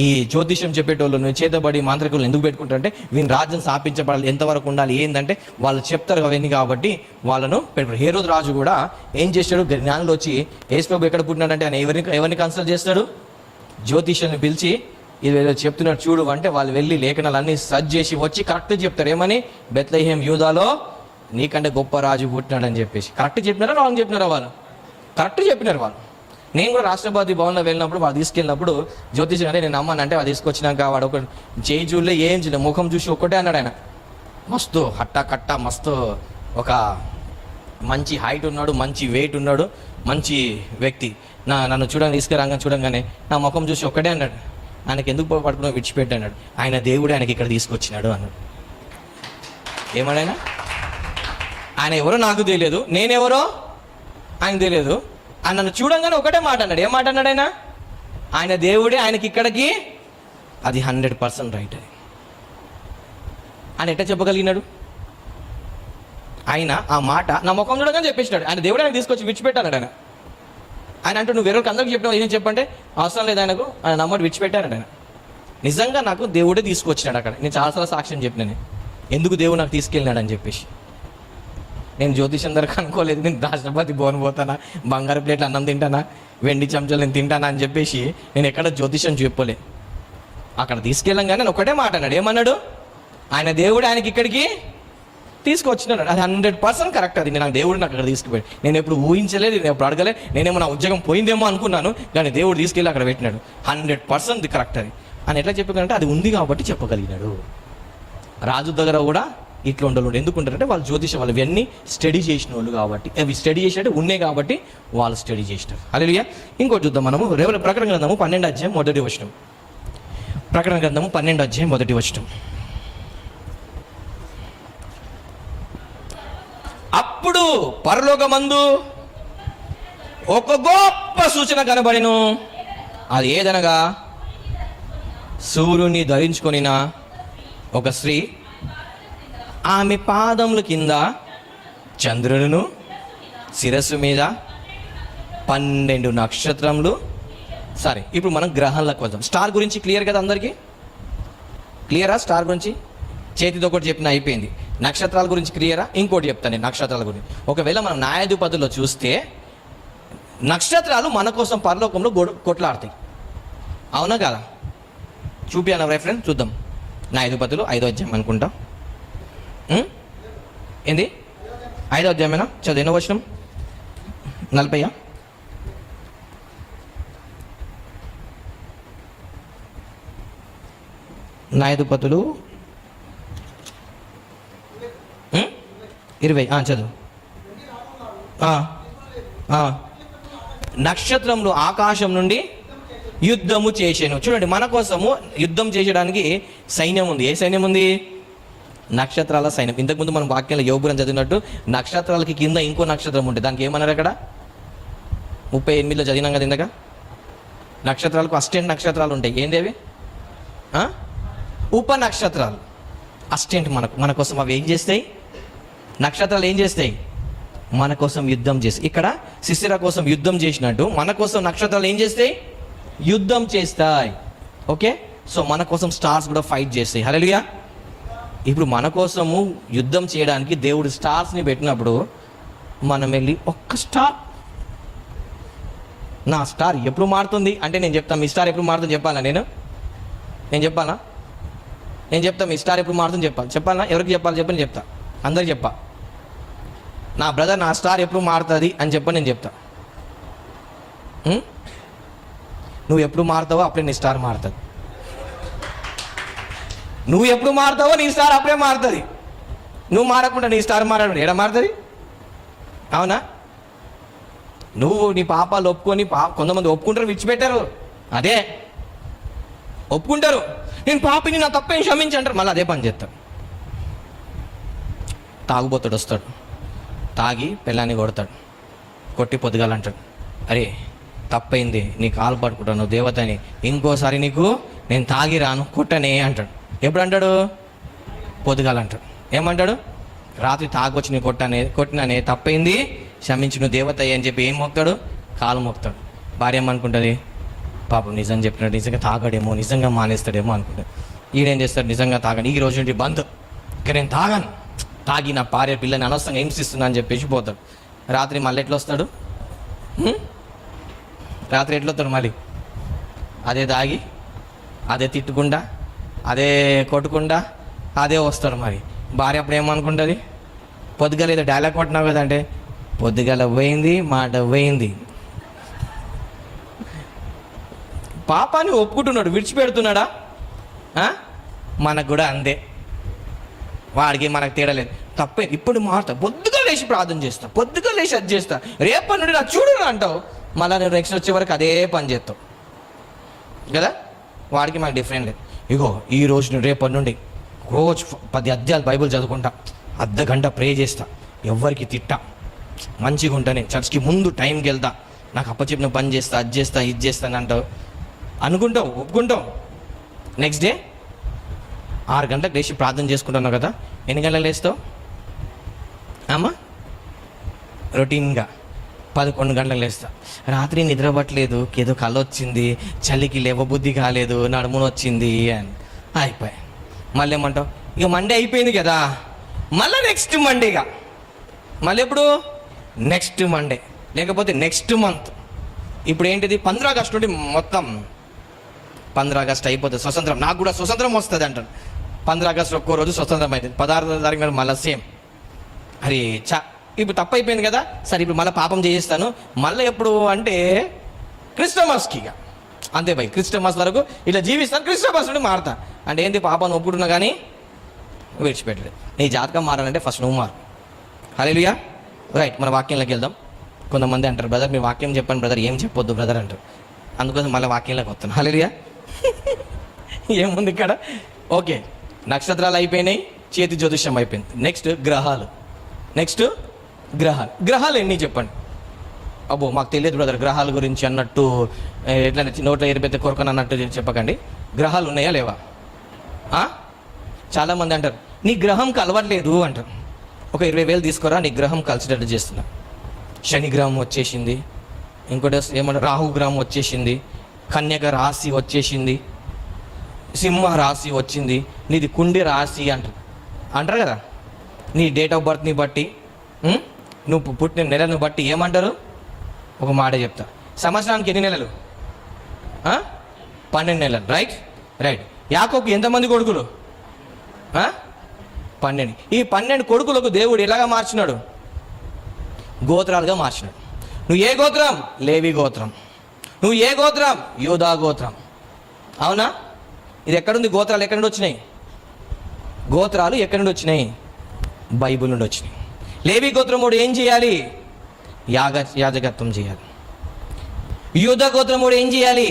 ఈ జ్యోతిష్యం చెప్పేటోళ్ళు చేతబడి మాంత్రికులు ఎందుకు పెట్టుకుంటారంటే వీని రాజ్యం స్థాపించబడాలి, ఎంతవరకు ఉండాలి ఏంటంటే వాళ్ళు చెప్తారు అవన్నీ కాబట్టి వాళ్ళను పెట్టుకుంటారు. హేరోదు రాజు కూడా ఏం చేశాడు, జ్ఞానులు వచ్చి యేసు ప్రభు ఎక్కడ పుట్టినాడంటే ఆయన ఎవరిని కన్సల్ట్ చేస్తాడు, జ్యోతిష్యాన్ని పిలిచి ఇది ఏదో చెప్తున్నాడు చూడు అంటే వాళ్ళు వెళ్ళి లేఖనాలన్నీ సర్చ్ చేసి వచ్చి కరెక్ట్ చెప్తారు. ఏమని, బెత్లెహేం యూదాలో నీకంటే గొప్ప రాజు పుట్టినాడని చెప్పేసి. కరెక్ట్ చెప్పినారా రాంగ్ చెప్పినారా? వాళ్ళు కరెక్ట్ చెప్పినారు వాళ్ళు. నేను కూడా రాష్ట్రపతి భవన్లో వెళ్ళినప్పుడు వాళ్ళు తీసుకెళ్ళినప్పుడు జ్యోతిషం అంటే నేను నమ్మనంటే వాళ్ళు తీసుకొచ్చినాక వాడు ఒక చేయి చూడలే ఏం చూడలే, ముఖం చూసి ఒక్కటే అన్నాడు ఆయన. మస్తు హట్టా కట్ట మస్తు ఒక మంచి హైట్ ఉన్నాడు, మంచి వెయిట్ ఉన్నాడు, మంచి వ్యక్తి. నన్ను చూడంగానే నా ముఖం చూసి ఒక్కటే అన్నాడు, ఆయనకి ఎందుకు పడుకున్నా విడిచిపెట్టాడు, ఆయన దేవుడు ఆయనకి ఇక్కడ తీసుకొచ్చినాడు అన్నాడు. ఏమన్నాయన, ఆయన ఎవరో నాకు తెలియదు, నేనెవరో ఆయన తెలియదు, ఆయన నన్ను చూడంగానే ఒకటే మాట అన్నాడు. ఏం మాట అన్నాడు ఆయన? ఆయన దేవుడే ఆయనకి ఇక్కడికి, అది 100% రైట్. అది ఆయన ఎట్లా చెప్పగలిగినాడు? ఆయన ఆ మాట నా ముఖం చూడగానే చెప్పేసినాడు, ఆయన దేవుడే ఆయన తీసుకొచ్చి విడిచిపెట్టాడు. ఆయన అంటే నువ్వు వేరొకరికి అందరికి చెప్పినావు, ఏం చెప్పంటే అవసరం లేదు ఆయనకు, ఆయన నమ్మడు విడిచిపెట్టాడు ఆయన. నిజంగా నాకు దేవుడే తీసుకొచ్చినాడు అక్కడ. నేను చాలాసార్లు సాక్ష్యం చెప్పినాను ఎందుకు దేవుడు నాకు తీసుకెళ్ళినాడు అని చెప్పేసి. నేను జ్యోతిషం దగ్గర అనుకోలేదు, నేను రాష్ట్రపతి భవన్ పోతానా, బంగారు ప్లేట్లు అన్నం తింటానా, వెండి చెంచాలు నేను తింటానా అని చెప్పేసి నేను ఎక్కడ జ్యోతిషం చెప్పలే. అక్కడ తీసుకెళ్ళంగానే నేను ఒకటే మాట అన్నాడు. ఏమన్నాడు? ఆయన దేవుడు ఆయనకి ఇక్కడికి తీసుకొచ్చినాడు. అది 100% కరెక్ట్. అది నాకు దేవుడు నాకు అక్కడ తీసుకుపోయాడు. నేను ఎప్పుడు ఊహించలేదు, నేను ఎప్పుడు అడగలేదు, నేనేమో నా ఉద్యోగం పోయిందేమో అనుకున్నాను, కానీ దేవుడు తీసుకెళ్ళి అక్కడ పెట్టినాడు. 100% కరెక్ట్ అది అని ఎట్లా చెప్పగలంటే అది ఉంది కాబట్టి చెప్పగలిగినాడు. రాజు దగ్గర కూడా ఇట్లా ఉండలు ఎందుకుంటారంటే వాళ్ళు జ్యోతిషం వాళ్ళు ఇవన్నీ స్టడీ చేసిన వాళ్ళు కాబట్టి, అవి స్టడీ చేసినట్టు ఉన్నాయి కాబట్టి వాళ్ళు స్టడీ చేసినారు. హల్లెలూయా. ఇంకోటి చూద్దాం మనము. ప్రకటన గ్రంథము 12వ అధ్యాయం 1వ వచనం. ప్రకటన గ్రంథము 12వ అధ్యాయం 1వ వచనం. అప్పుడు పరలోకమందు ఒక గొప్ప సూచన కనబడెను. అది ఏదనగా సూర్యుని ధరించుకొనిన ఒక స్త్రీ, ఆమె పాదముల కింద చంద్రులను, శిరస్సు మీద 12 నక్షత్రములు. సరే, ఇప్పుడు మనం గ్రహాలకు వద్దాం. స్టార్ గురించి క్లియర్ కదా అందరికీ? క్లియరా? స్టార్ గురించి చేతితో ఒకటి చెప్పిన అయిపోయింది. నక్షత్రాల గురించి క్లియరా? ఇంకోటి చెప్తాను నేను నక్షత్రాల గురించి. ఒకవేళ మనం న్యాయాధిపతుల్లో చూస్తే నక్షత్రాలు మన కోసం పరలోకంలో కొట్లాడతాయి. అవునా కదా? చూపియాను రెఫరెన్స్ చూద్దాం. న్యాయాధిపతులు 5వ అధ్యాయం అనుకుంటా. ఏంది 5వ అధ్యాయమేనా? చదువు. ఎన్నో వచనం? 40. న్యాయాధిపతులు 20. చదువు. నక్షత్రములు ఆకాశం నుండి యుద్ధము చేసాను. చూడండి, మన కోసము యుద్ధం చేయడానికి సైన్యం ఉంది. ఏ సైన్యం ఉంది? నక్షత్రాల సైన్యం. ఇంతకుముందు మనం వాక్యంలో యోబుని చదివినట్టు నక్షత్రాలకి కింద ఇంకో నక్షత్రం ఉంటుంది. దానికి ఏమన్నారు అక్కడ? 38లో చదివినాం కదా ఇందాక. నక్షత్రాలకు అసిస్టెంట్ నక్షత్రాలు ఉంటాయి. ఏంటి అవి? ఉప నక్షత్రాలు. అసిస్టెంట్ మన కోసం అవి ఏం చేస్తాయి? నక్షత్రాలు ఏం చేస్తాయి? మన కోసం యుద్ధం చేస్తాయి. ఇక్కడ శిశిర కోసం యుద్ధం చేసినట్టు మన కోసం నక్షత్రాలు ఏం చేస్తాయి? యుద్ధం చేస్తాయి. ఓకే, సో మన కోసం స్టార్స్ కూడా ఫైట్ చేస్తాయి. హల్లెలూయా. ఇప్పుడు మన కోసము యుద్ధం చేయడానికి దేవుడు స్టార్స్ని పెట్టినప్పుడు మనం వెళ్ళి ఒక్క స్టార్, నా స్టార్ ఎప్పుడు మారుతుంది అంటే నేను చెప్తాను. మీ స్టార్ ఎప్పుడు మారుతుంది చెప్పాలా? నేను చెప్పాలా? నేను చెప్తాను. మీ స్టార్ ఎప్పుడు మారుతుంది చెప్పాలా? ఎవరికి చెప్పాలి చెప్పని చెప్తా. అందరికి చెప్పా. నా బ్రదర్ నా స్టార్ ఎప్పుడు మారుతుంది అని చెప్పని నేను చెప్తా. నువ్వు ఎప్పుడు మారుతావో అప్పుడే నీ స్టార్ మారుతుంది. నువ్వు ఎప్పుడు మారుతావో నీ స్టార్ అప్పుడే మారుతుంది. నువ్వు మారకుండా నీ స్టార్ మారడు ఎడ మారుతుంది? అవునా? నువ్వు నీ పాపాలు ఒప్పుకొని కొంతమంది ఒప్పుకుంటారు, విడిచిపెట్టారు. అదే ఒప్పుకుంటారు, నేను పాపిని, నా తప్పేం క్షమించి అంటారు. మళ్ళీ అదే పని చేస్తాడు. తాగుబోతాడు, వస్తాడు, తాగి పిల్లాన్ని కొడతాడు, కొట్టి పొద్దుగాలంటాడు, అరే తప్పైంది, నీ కాలు పట్టుకుంటాను దేవతని, ఇంకోసారి నీకు నేను తాగి రాను, కొట్టనే అంటాడు. ఎప్పుడు అంటాడు? పొద్దుగాలంటాడు. ఏమంటాడు? రాత్రి తాగొచ్చి నీ కొట్టినానే, తప్పైంది, క్షమించు, నువ్వు దేవత అని చెప్పి ఏం మోపుతాడు? కాలు మోపుతాడు. భార్య ఏమనుకుంటుంది? పాపం నిజం చెప్పినట్టు నిజంగా తాగడేమో, నిజంగా మానేస్తాడేమో అనుకుంటాడు. ఈడేం చేస్తాడు, నిజంగా తాగండి, ఈ రోజు నుండి బంద్, ఇక నేను తాగాను, తాగి నా భార్య పిల్లని అనవసరంగా హింసిస్తున్నా అని చెప్పేసి పోతాడు. రాత్రి మళ్ళీ ఎట్లా వస్తాడు? రాత్రి ఎట్లా వస్తాడు మళ్ళీ? అదే తాగి, అదే తిట్టుకుండా, అదే కొట్టుకుండా అదే వస్తాడు. మరి భార్య అప్పుడు ఏమనుకుంటుంది? పొద్దుగల ఏదో డైలాగ్ కొట్టినావు కదంటే, పొద్దుగల పోయింది, మాట పోయింది. పాపాన్ని ఒప్పుకుంటున్నాడు, విడిచిపెడుతున్నాడా? మనకు కూడా అంతే. వాడికి మనకు తేడా లేదు. తప్పే. ఇప్పుడు మారుతా, పొద్దుగా లేచి ప్రార్థన చేస్తా, పొద్దుగా లేచి అది చేస్తా, రేపటి నుండి నాకు చూడు అంటావు, మళ్ళీ నేను నెక్స్ట్ వచ్చే వరకు అదే పని చేస్తావు కదా. వాడికి మనకు డిఫరెంట్ లేదు. ఇగో ఈ రోజు నుండి రేపటి నుండి రోజు 10 అధ్యాయాలు బైబిల్ చదువుకుంటా, అర్ధగంట ప్రే చేస్తా, ఎవరికి తిట్టా, మంచిగా ఉంటానే, చర్చ్కి ముందు టైంకి వెళ్తా, నాకు అప్పచెప్పిన పని చేస్తా, అది చేస్తా, ఇది చేస్తాను అంటావు, అనుకుంటావు, ఒప్పుకుంటావు. నెక్స్ట్ డే 6 గంటలకు లేచి ప్రార్థన చేసుకుంటున్నావు కదా, ఎన్ని గంటలకు లేస్తావు అమ్మా? రొటీన్గా 11 గంటలకు లేస్తా. రాత్రి నిద్రపట్టలేదు, ఏదో కళ వచ్చింది, చలికి లేవబుద్ధి కాలేదు, నడుమును వచ్చింది అని అయిపోయి. మళ్ళీ ఏమంటావు? ఇక మండే అయిపోయింది కదా, మళ్ళీ నెక్స్ట్ మండేగా, మళ్ళీ ఎప్పుడు? నెక్స్ట్ మండే, లేకపోతే నెక్స్ట్ మంత్. ఇప్పుడు ఏంటిది? 15 ఆగస్టు నుండి మొత్తం 15 ఆగస్టు అయిపోతుంది, స్వతంత్రం. నాకు కూడా స్వతంత్రం వస్తుంది అంటాడు. 15 ఆగస్టు ఒక్కో రోజు స్వతంత్రం అవుతుంది, 16వ తారీఖు మళ్ళీ సేమ్. అరే ఇప్పుడు తప్పు అయిపోయింది కదా, సరే ఇప్పుడు మళ్ళీ పాపం చేయిస్తాను, మళ్ళీ ఎప్పుడు అంటే క్రిస్టమస్కి. ఇక అంతే భయ్, క్రిస్టమస్ వరకు ఇట్లా జీవిస్తాను, క్రిస్టమస్ నుండి మారుతా. అంటే ఏంటి? పాపాన్ని ఒప్పుకుంటున్నా కానీ విడిచిపెట్టలేదు. నీ జాతకం మారాలంటే ఫస్ట్ నువ్వు మారు. హల్లెలూయా. రైట్, మన వాక్యంలోకి వెళ్దాం. కొంతమంది అంటారు, బ్రదర్ మీరు వాక్యం చెప్పండి బ్రదర్, ఏం చెప్పొద్దు బ్రదర్ అంటారు. అందుకోసం మళ్ళీ వాక్యంలోకి వస్తాను. హల్లెలూయా. ఏముంది ఇక్కడ? ఓకే, నక్షత్రాలు అయిపోయినాయి, చేతి జ్యోతిష్యం అయిపోయింది. నెక్స్ట్ గ్రహాలు. నెక్స్ట్ గ్రహాలు ఎన్ని చెప్పండి? అబ్బో మాకు తెలియదు బ్రదర్ గ్రహాల గురించి అన్నట్టు, ఎట్లా నోట్లో ఎరిపెత్తే కొరకని అన్నట్టు చెప్పకండి. గ్రహాలు ఉన్నాయా లేవా? చాలామంది అంటారు నీ గ్రహం కలవట్లేదు అంటారు. ఒక 20,000 తీసుకోరా, నీ గ్రహం కలిసినట్టు చేస్తున్నా. శని గ్రహం వచ్చేసింది, ఇంకోటి ఏమంటారు రాహు గ్రహం వచ్చేసింది, కన్యక రాశి వచ్చేసింది, సింహ రాశి వచ్చింది, నీది కుండి రాశి అంటారు కదా. నీ డేట్ ఆఫ్ బర్త్ని బట్టి, నువ్వు పుట్టిన నెలను బట్టి ఏమంటారు? ఒక మాట చెప్తా, సంవత్సరానికి ఎన్ని నెలలు? 12 నెలలు. రైట్. యాకోబుకు ఎంతమంది కొడుకులు? 12. ఈ 12 కొడుకులకు దేవుడు ఎలాగా మార్చినాడు? గోత్రాలుగా మార్చినాడు. నువ్వు ఏ గోత్రం? లేవి గోత్రం. నువ్వు ఏ గోత్రం? యూదా గోత్రం. అవునా? ఇది ఎక్కడుంది? గోత్రాలు ఎక్కడి నుండి వచ్చినాయి? గోత్రాలు ఎక్కడి నుండి వచ్చినాయి? బైబిల్ నుండి వచ్చినాయి. లేవి గోత్రముడు ఏం చేయాలి? యాజకత్వం చేయాలి. యూదా గోత్రముడు ఏం చేయాలి?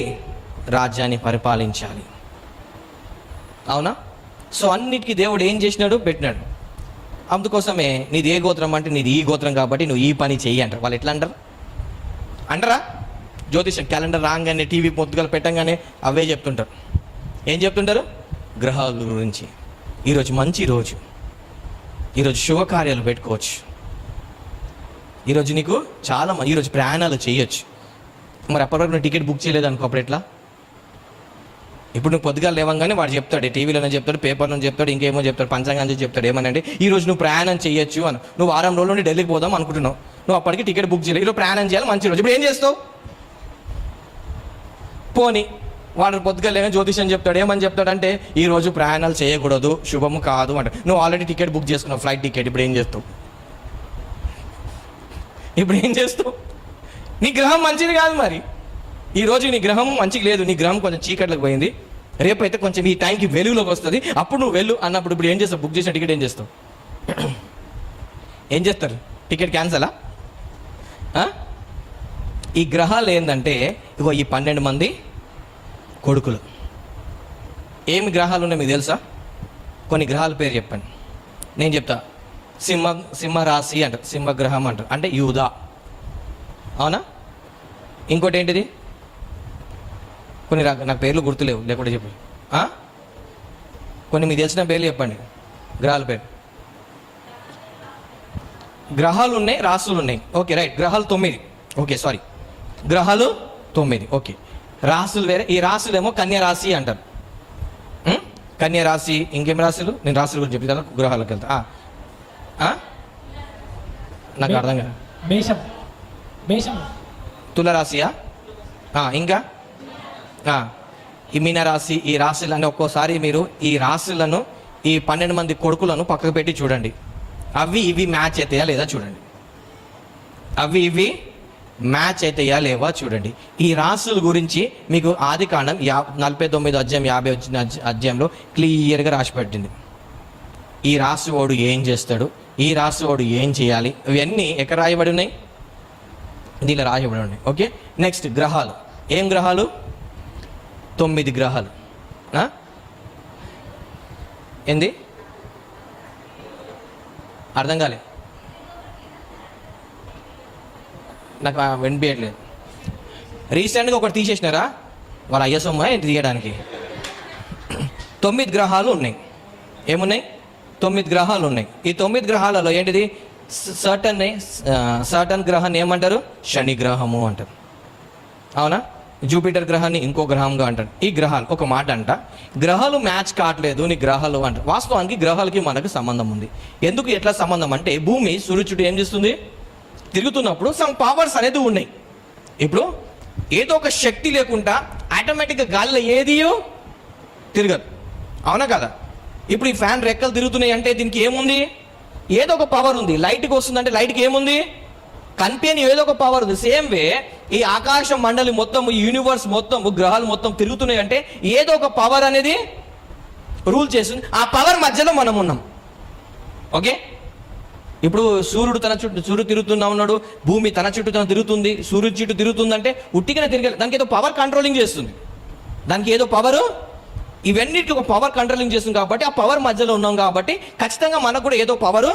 రాజ్యాన్ని పరిపాలించాలి. అవునా? సో అన్నిటికీ దేవుడు ఏం చేసినాడు? పెట్టినాడు. అందుకోసమే నీది ఏ గోత్రం అంటే నీది ఈ గోత్రం కాబట్టి నువ్వు ఈ పని చెయ్యి అంటారు. వాళ్ళు ఎట్లా అంటారా? జ్యోతిషం క్యాలెండర్ రాగానే, టీవీ పొద్దుగలు పెట్టంగానే అవే చెప్తుంటారు. ఏం చెప్తుంటారు? గ్రహాల గురించి. ఈరోజు మంచి రోజు, ఈరోజు శుభకార్యాలు పెట్టుకోవచ్చు, ఈరోజు నీకు చాలా ఈరోజు ప్రయాణాలు చేయొచ్చు. మరి అప్పటివరకు నువ్వు టికెట్ బుక్ చేయలేదు అనుకో, అప్పుడు ఎట్లా? ఇప్పుడు నువ్వు పొద్దుగా లేవంగానే వాడు చెప్తాడు, టీవీలోనే చెప్తాడు, పేపర్లో చెప్తాడు, ఇంకేమో చెప్తాడు, పంచాంగం చెప్తాడు. ఏమనంటే ఈరోజు నువ్వు ప్రయాణం చేయొచ్చు అని. నువ్వు 6 రోజుల నుండి ఢిల్లీకి పోదాం అనుకుంటున్నావు, నువ్వు అప్పటికి టికెట్ బుక్ చేయలేదు, ఈరోజు ప్రయాణం చేయాలి, మంచి రోజు. ఇప్పుడు ఏం చేస్తావు? పోనీ వాడు పొద్దుగా లేక జ్యోతిషం చెప్తాడు, ఏమని చెప్తాడంటే ఈరోజు ప్రయాణాలు చేయకూడదు, శుభము కాదు అంటే. నువ్వు ఆల్రెడీ టికెట్ బుక్ చేసుకున్నావు, ఫ్లైట్ టికెట్. ఇప్పుడు ఏం చేస్తావు? నీ గ్రహం మంచిది కాదు. మరి ఈరోజు నీ గ్రహం మంచిగా లేదు, నీ గ్రహం కొంచెం చీకట్లకు పోయింది, రేపైతే కొంచెం ఈ టైంకి వెలుగులోకి వస్తుంది, అప్పుడు నువ్వు వెళ్ళు అన్నప్పుడు ఇప్పుడు ఏం చేస్తావు? బుక్ చేసిన టికెట్ ఏం చేస్తావు? ఏం చేస్తారు? టికెట్ క్యాన్సలా? ఈ గ్రహాలు ఏంటంటే ఇగో ఈ 12 మంది కొడుకులు. ఏమి గ్రహాలు ఉన్నాయి మీకు తెలుసా? కొన్ని గ్రహాల పేరు చెప్పండి, నేను చెప్తా. సింహ రాశి అంటారు, సింహగ్రహం అంటారు, అంటే యూదా. అవునా? ఇంకోటి ఏంటిది? కొన్ని నాకు పేర్లు గుర్తులేవు, లేకుంటే చెప్పు. కొన్ని మీకు తెలిసిన పేర్లు చెప్పండి, గ్రహాల పేరు. గ్రహాలు ఉన్నాయి, రాసులు ఉన్నాయి. Okay right. గ్రహాలు 9. ఓకే సారీ, గ్రహాలు 9. ఓకే, రాసులు వేరే. ఈ రాసులేమో కన్యా రాశి అంటారు. కన్యా రాశి, ఇంకేం రాశులు? నేను రాశుల గురించి చెప్తాను, గ్రహాలకు వెళ్తా. నాకు అర్థం కాదు. మేషం, మేషం, తులరాశియా? ఇంకా ఈ మీనరాశి. ఈ రాశులని ఒక్కోసారి మీరు ఈ రాశులను, ఈ 12 మంది కొడుకులను పక్కకు పెట్టి చూడండి. అవి ఇవి మ్యాచ్ అవుతాయా లేదా చూడండి. అవి ఇవి మ్యాచ్ అవుతాయా లేవా చూడండి. ఈ రాశుల గురించి మీకు ఆదికాండం 49 అధ్యాయం 50 అధ్యాయంలో క్లియర్గా రాసి పెట్టింది. ఈ రాశి వాడు ఏం చేస్తాడు, ఈ రాశి వాడు ఏం చేయాలి, ఇవన్నీ ఎక్కడ రాయబడి ఉన్నాయి? దీనిలో రాయబడి ఉన్నాయి. ఓకే, నెక్స్ట్ గ్రహాలు. ఏం గ్రహాలు? 9 గ్రహాలు. ఏంది అర్థం కాలే నాకు, వినిపించట్లేదు. రీసెంట్గా ఒకటి తీసేసినారా వాళ్ళ అయ్యసొమ్మ తీయడానికి. 9 గ్రహాలు ఉన్నాయి. ఏమున్నాయి? 9 గ్రహాలు ఉన్నాయి. ఈ 9 గ్రహాలలో ఏంటిది? సర్టన్ గ్రహాన్ని ఏమంటారు? శని గ్రహము అంటారు. అవునా? జూపిటర్ గ్రహాన్ని ఇంకో గ్రహంగా అంటారు. ఈ గ్రహాలు ఒక మాట అంట, గ్రహాలు మ్యాచ్ కావట్లేదు నీ గ్రహాలు అంటారు. వాస్తవానికి గ్రహాలకి మనకు సంబంధం ఉంది. ఎందుకు, ఎట్లా సంబంధం అంటే, భూమి సూర్యుడు చుట్టూ ఏం చేస్తుంది? తిరుగుతున్నప్పుడు సమ్ పవర్స్ అనేది ఉన్నాయి. ఇప్పుడు ఏదో ఒక శక్తి లేకుండా ఆటోమేటిక్గా గాలిలో ఏది తిరగదు. అవునా కదా? ఇప్పుడు ఈ ఫ్యాన్ రెక్కలు తిరుగుతున్నాయి అంటే దీనికి ఏముంది? ఏదో ఒక పవర్ ఉంది. లైట్కి వస్తుందంటే లైట్కి ఏముంది? కనిపించని ఏదో ఒక పవర్ ఉంది. సేమ్ వే ఈ ఆకాశ మండలి మొత్తం, ఈ యూనివర్స్ మొత్తం, గ్రహాలు మొత్తం తిరుగుతున్నాయి అంటే ఏదో ఒక పవర్ అనేది రూల్ చేస్తుంది. ఆ పవర్ మధ్యలో మనం ఉన్నాం. ఓకే, ఇప్పుడు సూర్యుడు తన చుట్టూ తిరుగుతున్నా ఉన్నాడు, భూమి తన చుట్టూ తను తిరుగుతుంది, సూర్యుడు చుట్టూ తిరుగుతుందంటే ఉట్టిగానే తిరగాలి. దానికి ఏదో పవర్ కంట్రోలింగ్ చేస్తుంది. దానికి ఏదో పవర్, ఇవన్నిటికి ఒక పవర్ కంట్రోలింగ్ చేస్తుంది. కాబట్టి ఆ పవర్ మధ్యలో ఉన్నాం కాబట్టి ఖచ్చితంగా మనకు కూడా ఏదో పవర్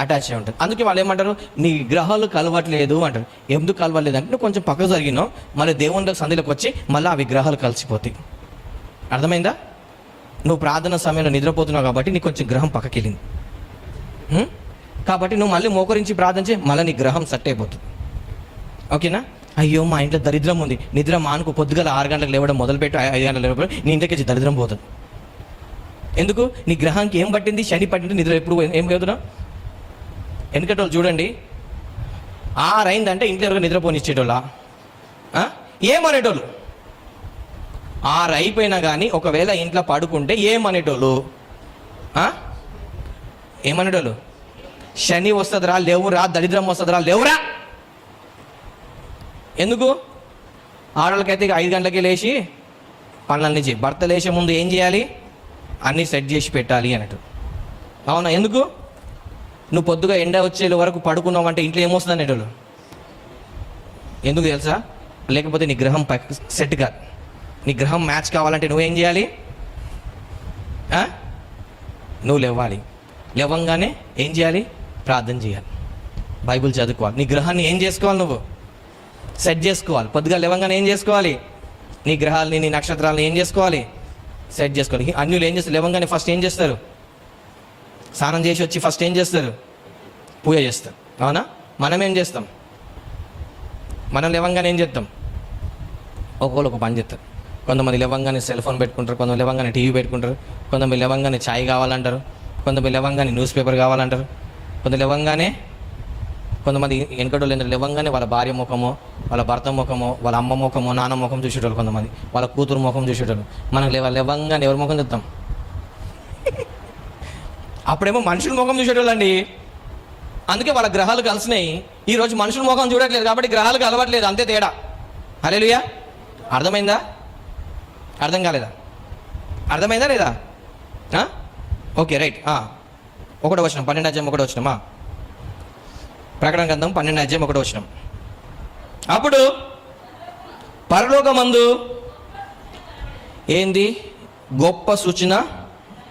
అటాచ్ అయి ఉంటుంది. అందుకే వాళ్ళు ఏమంటారు? నీ గ్రహాలు కలవట్లేదు అంటారు. ఎందుకు కలవట్లేదు అంటే, నువ్వు కొంచెం పక్కకు జరిగినావు, మళ్ళీ దేవుని సంధిలోకి వచ్చి మళ్ళీ అవి గ్రహాలు కలిసిపోతాయి. అర్థమైందా? నువ్వు ప్రార్థన సమయంలో నిద్రపోతున్నావు కాబట్టి నీకు కొంచెం గ్రహం పక్కకి వెళ్ళింది. కాబట్టి నువ్వు మళ్ళీ మోకరించి ప్రార్థించి మళ్ళీ నీ గ్రహం సెట్ అయిపోతుంది. ఓకేనా? అయ్యో మా ఇంట్లో దరిద్రం ఉంది, నిద్ర మానుకు, పొద్దుగల 6 గంటలకు లేవడం మొదలుపెట్టి 5 గంటలకు లేవడం, నీ ఇంటికి దరిద్రం పోతుంది. ఎందుకు? నీ గ్రహానికి ఏం పట్టింది? శని పట్టింది. నిద్ర ఎప్పుడు ఏం లేదునా? వెనకటోళ్ళు చూడండి, 6 అయిందంటే ఇంట్లో ఎవరికి నిద్రపోనిచ్చేటోళ్ళ? ఏమనేటోళ్ళు? 6 అయిపోయినా కానీ ఒకవేళ ఇంట్లో పడుకుంటే ఏమనేటోళ్ళు? ఏమనేటోళ్ళు? శని వస్తుందిరా, లేవురా, దరిద్రం వస్తుందిరా, లేవురా. ఎందుకు? ఆడవాళ్ళకైతే 5 గంటలకి లేచి పనులన్నీ చేయి. భర్త లేచే ముందు ఏం చేయాలి? అన్నీ సెట్ చేసి పెట్టాలి అన్నట్టు. అవునా? ఎందుకు? నువ్వు పొద్దుగా ఎండ వచ్చే వరకు పడుకున్నావు అంటే ఇంట్లో ఏమొస్తుంది అనేటోళ్ళు. ఎందుకు తెలుసా? లేకపోతే నీ గ్రహం సెట్ కాదు. నీ గ్రహం మ్యాచ్ కావాలంటే నువ్వేం చేయాలి? నువ్వు లేవాలి. లేవంగానే ఏం చేయాలి? ప్రార్థన చేయాలి, బైబిల్ చదువుకోవాలి. నీ గ్రహాన్ని ఏం చేసుకోవాలి? నువ్వు సెట్ చేసుకోవాలి. పొద్దుగా లేవంగానే ఏం చేసుకోవాలి? నీ గ్రహాలని, నీ నక్షత్రాలను ఏం చేసుకోవాలి? సెట్ చేసుకోవాలి. అన్యులు ఏం చేస్తారు? లేవంగానే ఫస్ట్ ఏం చేస్తారు? స్నానం చేసి వచ్చి ఫస్ట్ ఏం చేస్తారు? పూజ చేస్తారు. అవునా? మనం ఏం చేస్తాం? మనం లేవంగానే ఏం చేస్తాం? ఒక్కొక్కరు ఒక పని చేస్తారు. కొంతమంది లేవంగానే సెల్ ఫోన్ పెట్టుకుంటారు, కొంతమంది లేవంగానే టీవీ పెట్టుకుంటారు, కొంతమంది లేవంగానే ఛాయ్ కావాలంటారు, కొంతమంది లేవంగానే న్యూస్ పేపర్ కావాలంటారు, కొంతమంది వెనకడోళ్ళు లేవంగానే వాళ్ళ భార్య ముఖమో, వాళ్ళ భర్త ముఖమో, వాళ్ళ అమ్మ ముఖమో, నాన్న ముఖం చూసేటోళ్ళు, కొంతమంది వాళ్ళ కూతురు ముఖం చూసేటోళ్ళు. మనం లేవంగానే ఎవరి ముఖం చూస్తాం? అప్పుడేమో మనుషుల ముఖం చూసేటోళ్ళు అండి. అందుకే వాళ్ళ గ్రహాలు కలిసినాయి. ఈరోజు మనుషుల ముఖం చూడట్లేదు కాబట్టి గ్రహాలు కలవట్లేదు, అంతే తేడా. హల్లెలూయా. అర్థమైందా? అర్థం కాలేదా? అర్థమైందా లేదా? Okay, right. 1వ వచనం, 12వ అధ్యాయం 1వ వచనమా? ప్రకటన గ్రంథం 12వ అధ్యాయం 1వ వచనం. అప్పుడు పరలోకమందు ఏంది? గొప్ప సూచన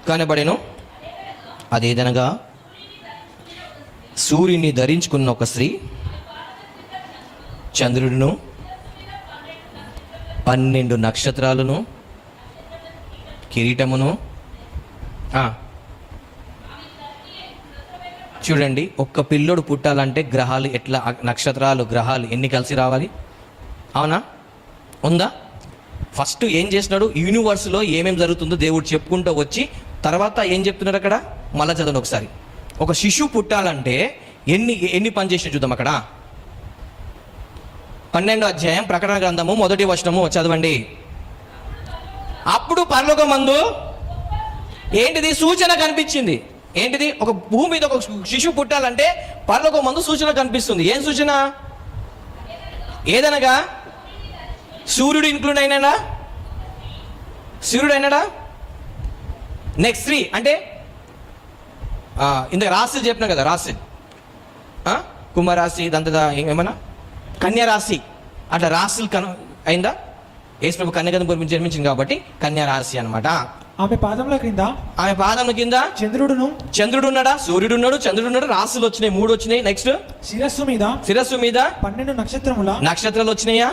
కనబడెను. అదేదనగా సూర్యుని ధరించుకున్న ఒక స్త్రీ చంద్రుడును 12 నక్షత్రాలను కిరీటమును. చూడండి, ఒక్క పిల్లోడు పుట్టాలంటే గ్రహాలు ఎట్లా, నక్షత్రాలు గ్రహాలు ఎన్ని కలిసి రావాలి? అవునా? ఉందా? ఫస్ట్ ఏం చేస్తున్నాడు, యూనివర్స్లో ఏమేమి జరుగుతుందో దేవుడు చెప్పుకుంటూ వచ్చి తర్వాత ఏం చెప్తున్నాడు అక్కడ మళ్ళా చదవండి ఒకసారి. ఒక శిశువు పుట్టాలంటే ఎన్ని పని చేసిన చూద్దాం అక్కడ. 12వ అధ్యాయం ప్రకటన గ్రంథము 1వ వచనము చదవండి. అప్పుడు పరలోకమందు ఏంటిది సూచన కనిపించింది. ఏంటిది? ఒక భూమి మీద ఒక శిశువు పుట్టాలంటే పరలోకమందు సూచన కనిపిస్తుంది. ఏం సూచన? ఏదనగా సూర్యుడు ఇంక్లూడ్ అయినాడా? సూర్యుడు అయినాడా? నెక్స్ట్ 3 అంటే ఇంత రాశి చెప్పినా కదా, రాశి కుంభరాశి ఇదంతా ఏమన్నా కన్యా రాశి, అట్లా రాశులు అయిందా? యేసు ప్రభు కన్యగతం గురించి జన్మించింది కాబట్టి కన్యా రాశి అనమాట. ఆమె పాదముల కింద చంద్రుడు ఉన్నాడా? సూర్యుడు ఉన్నాడు, చంద్రుడు ఉన్నాడు, రాశులు వచ్చినాయి, 3 వచ్చినాయి. నెక్స్ట్ శిరస్సు మీద 12 నక్షత్రాలు వచ్చినాయా?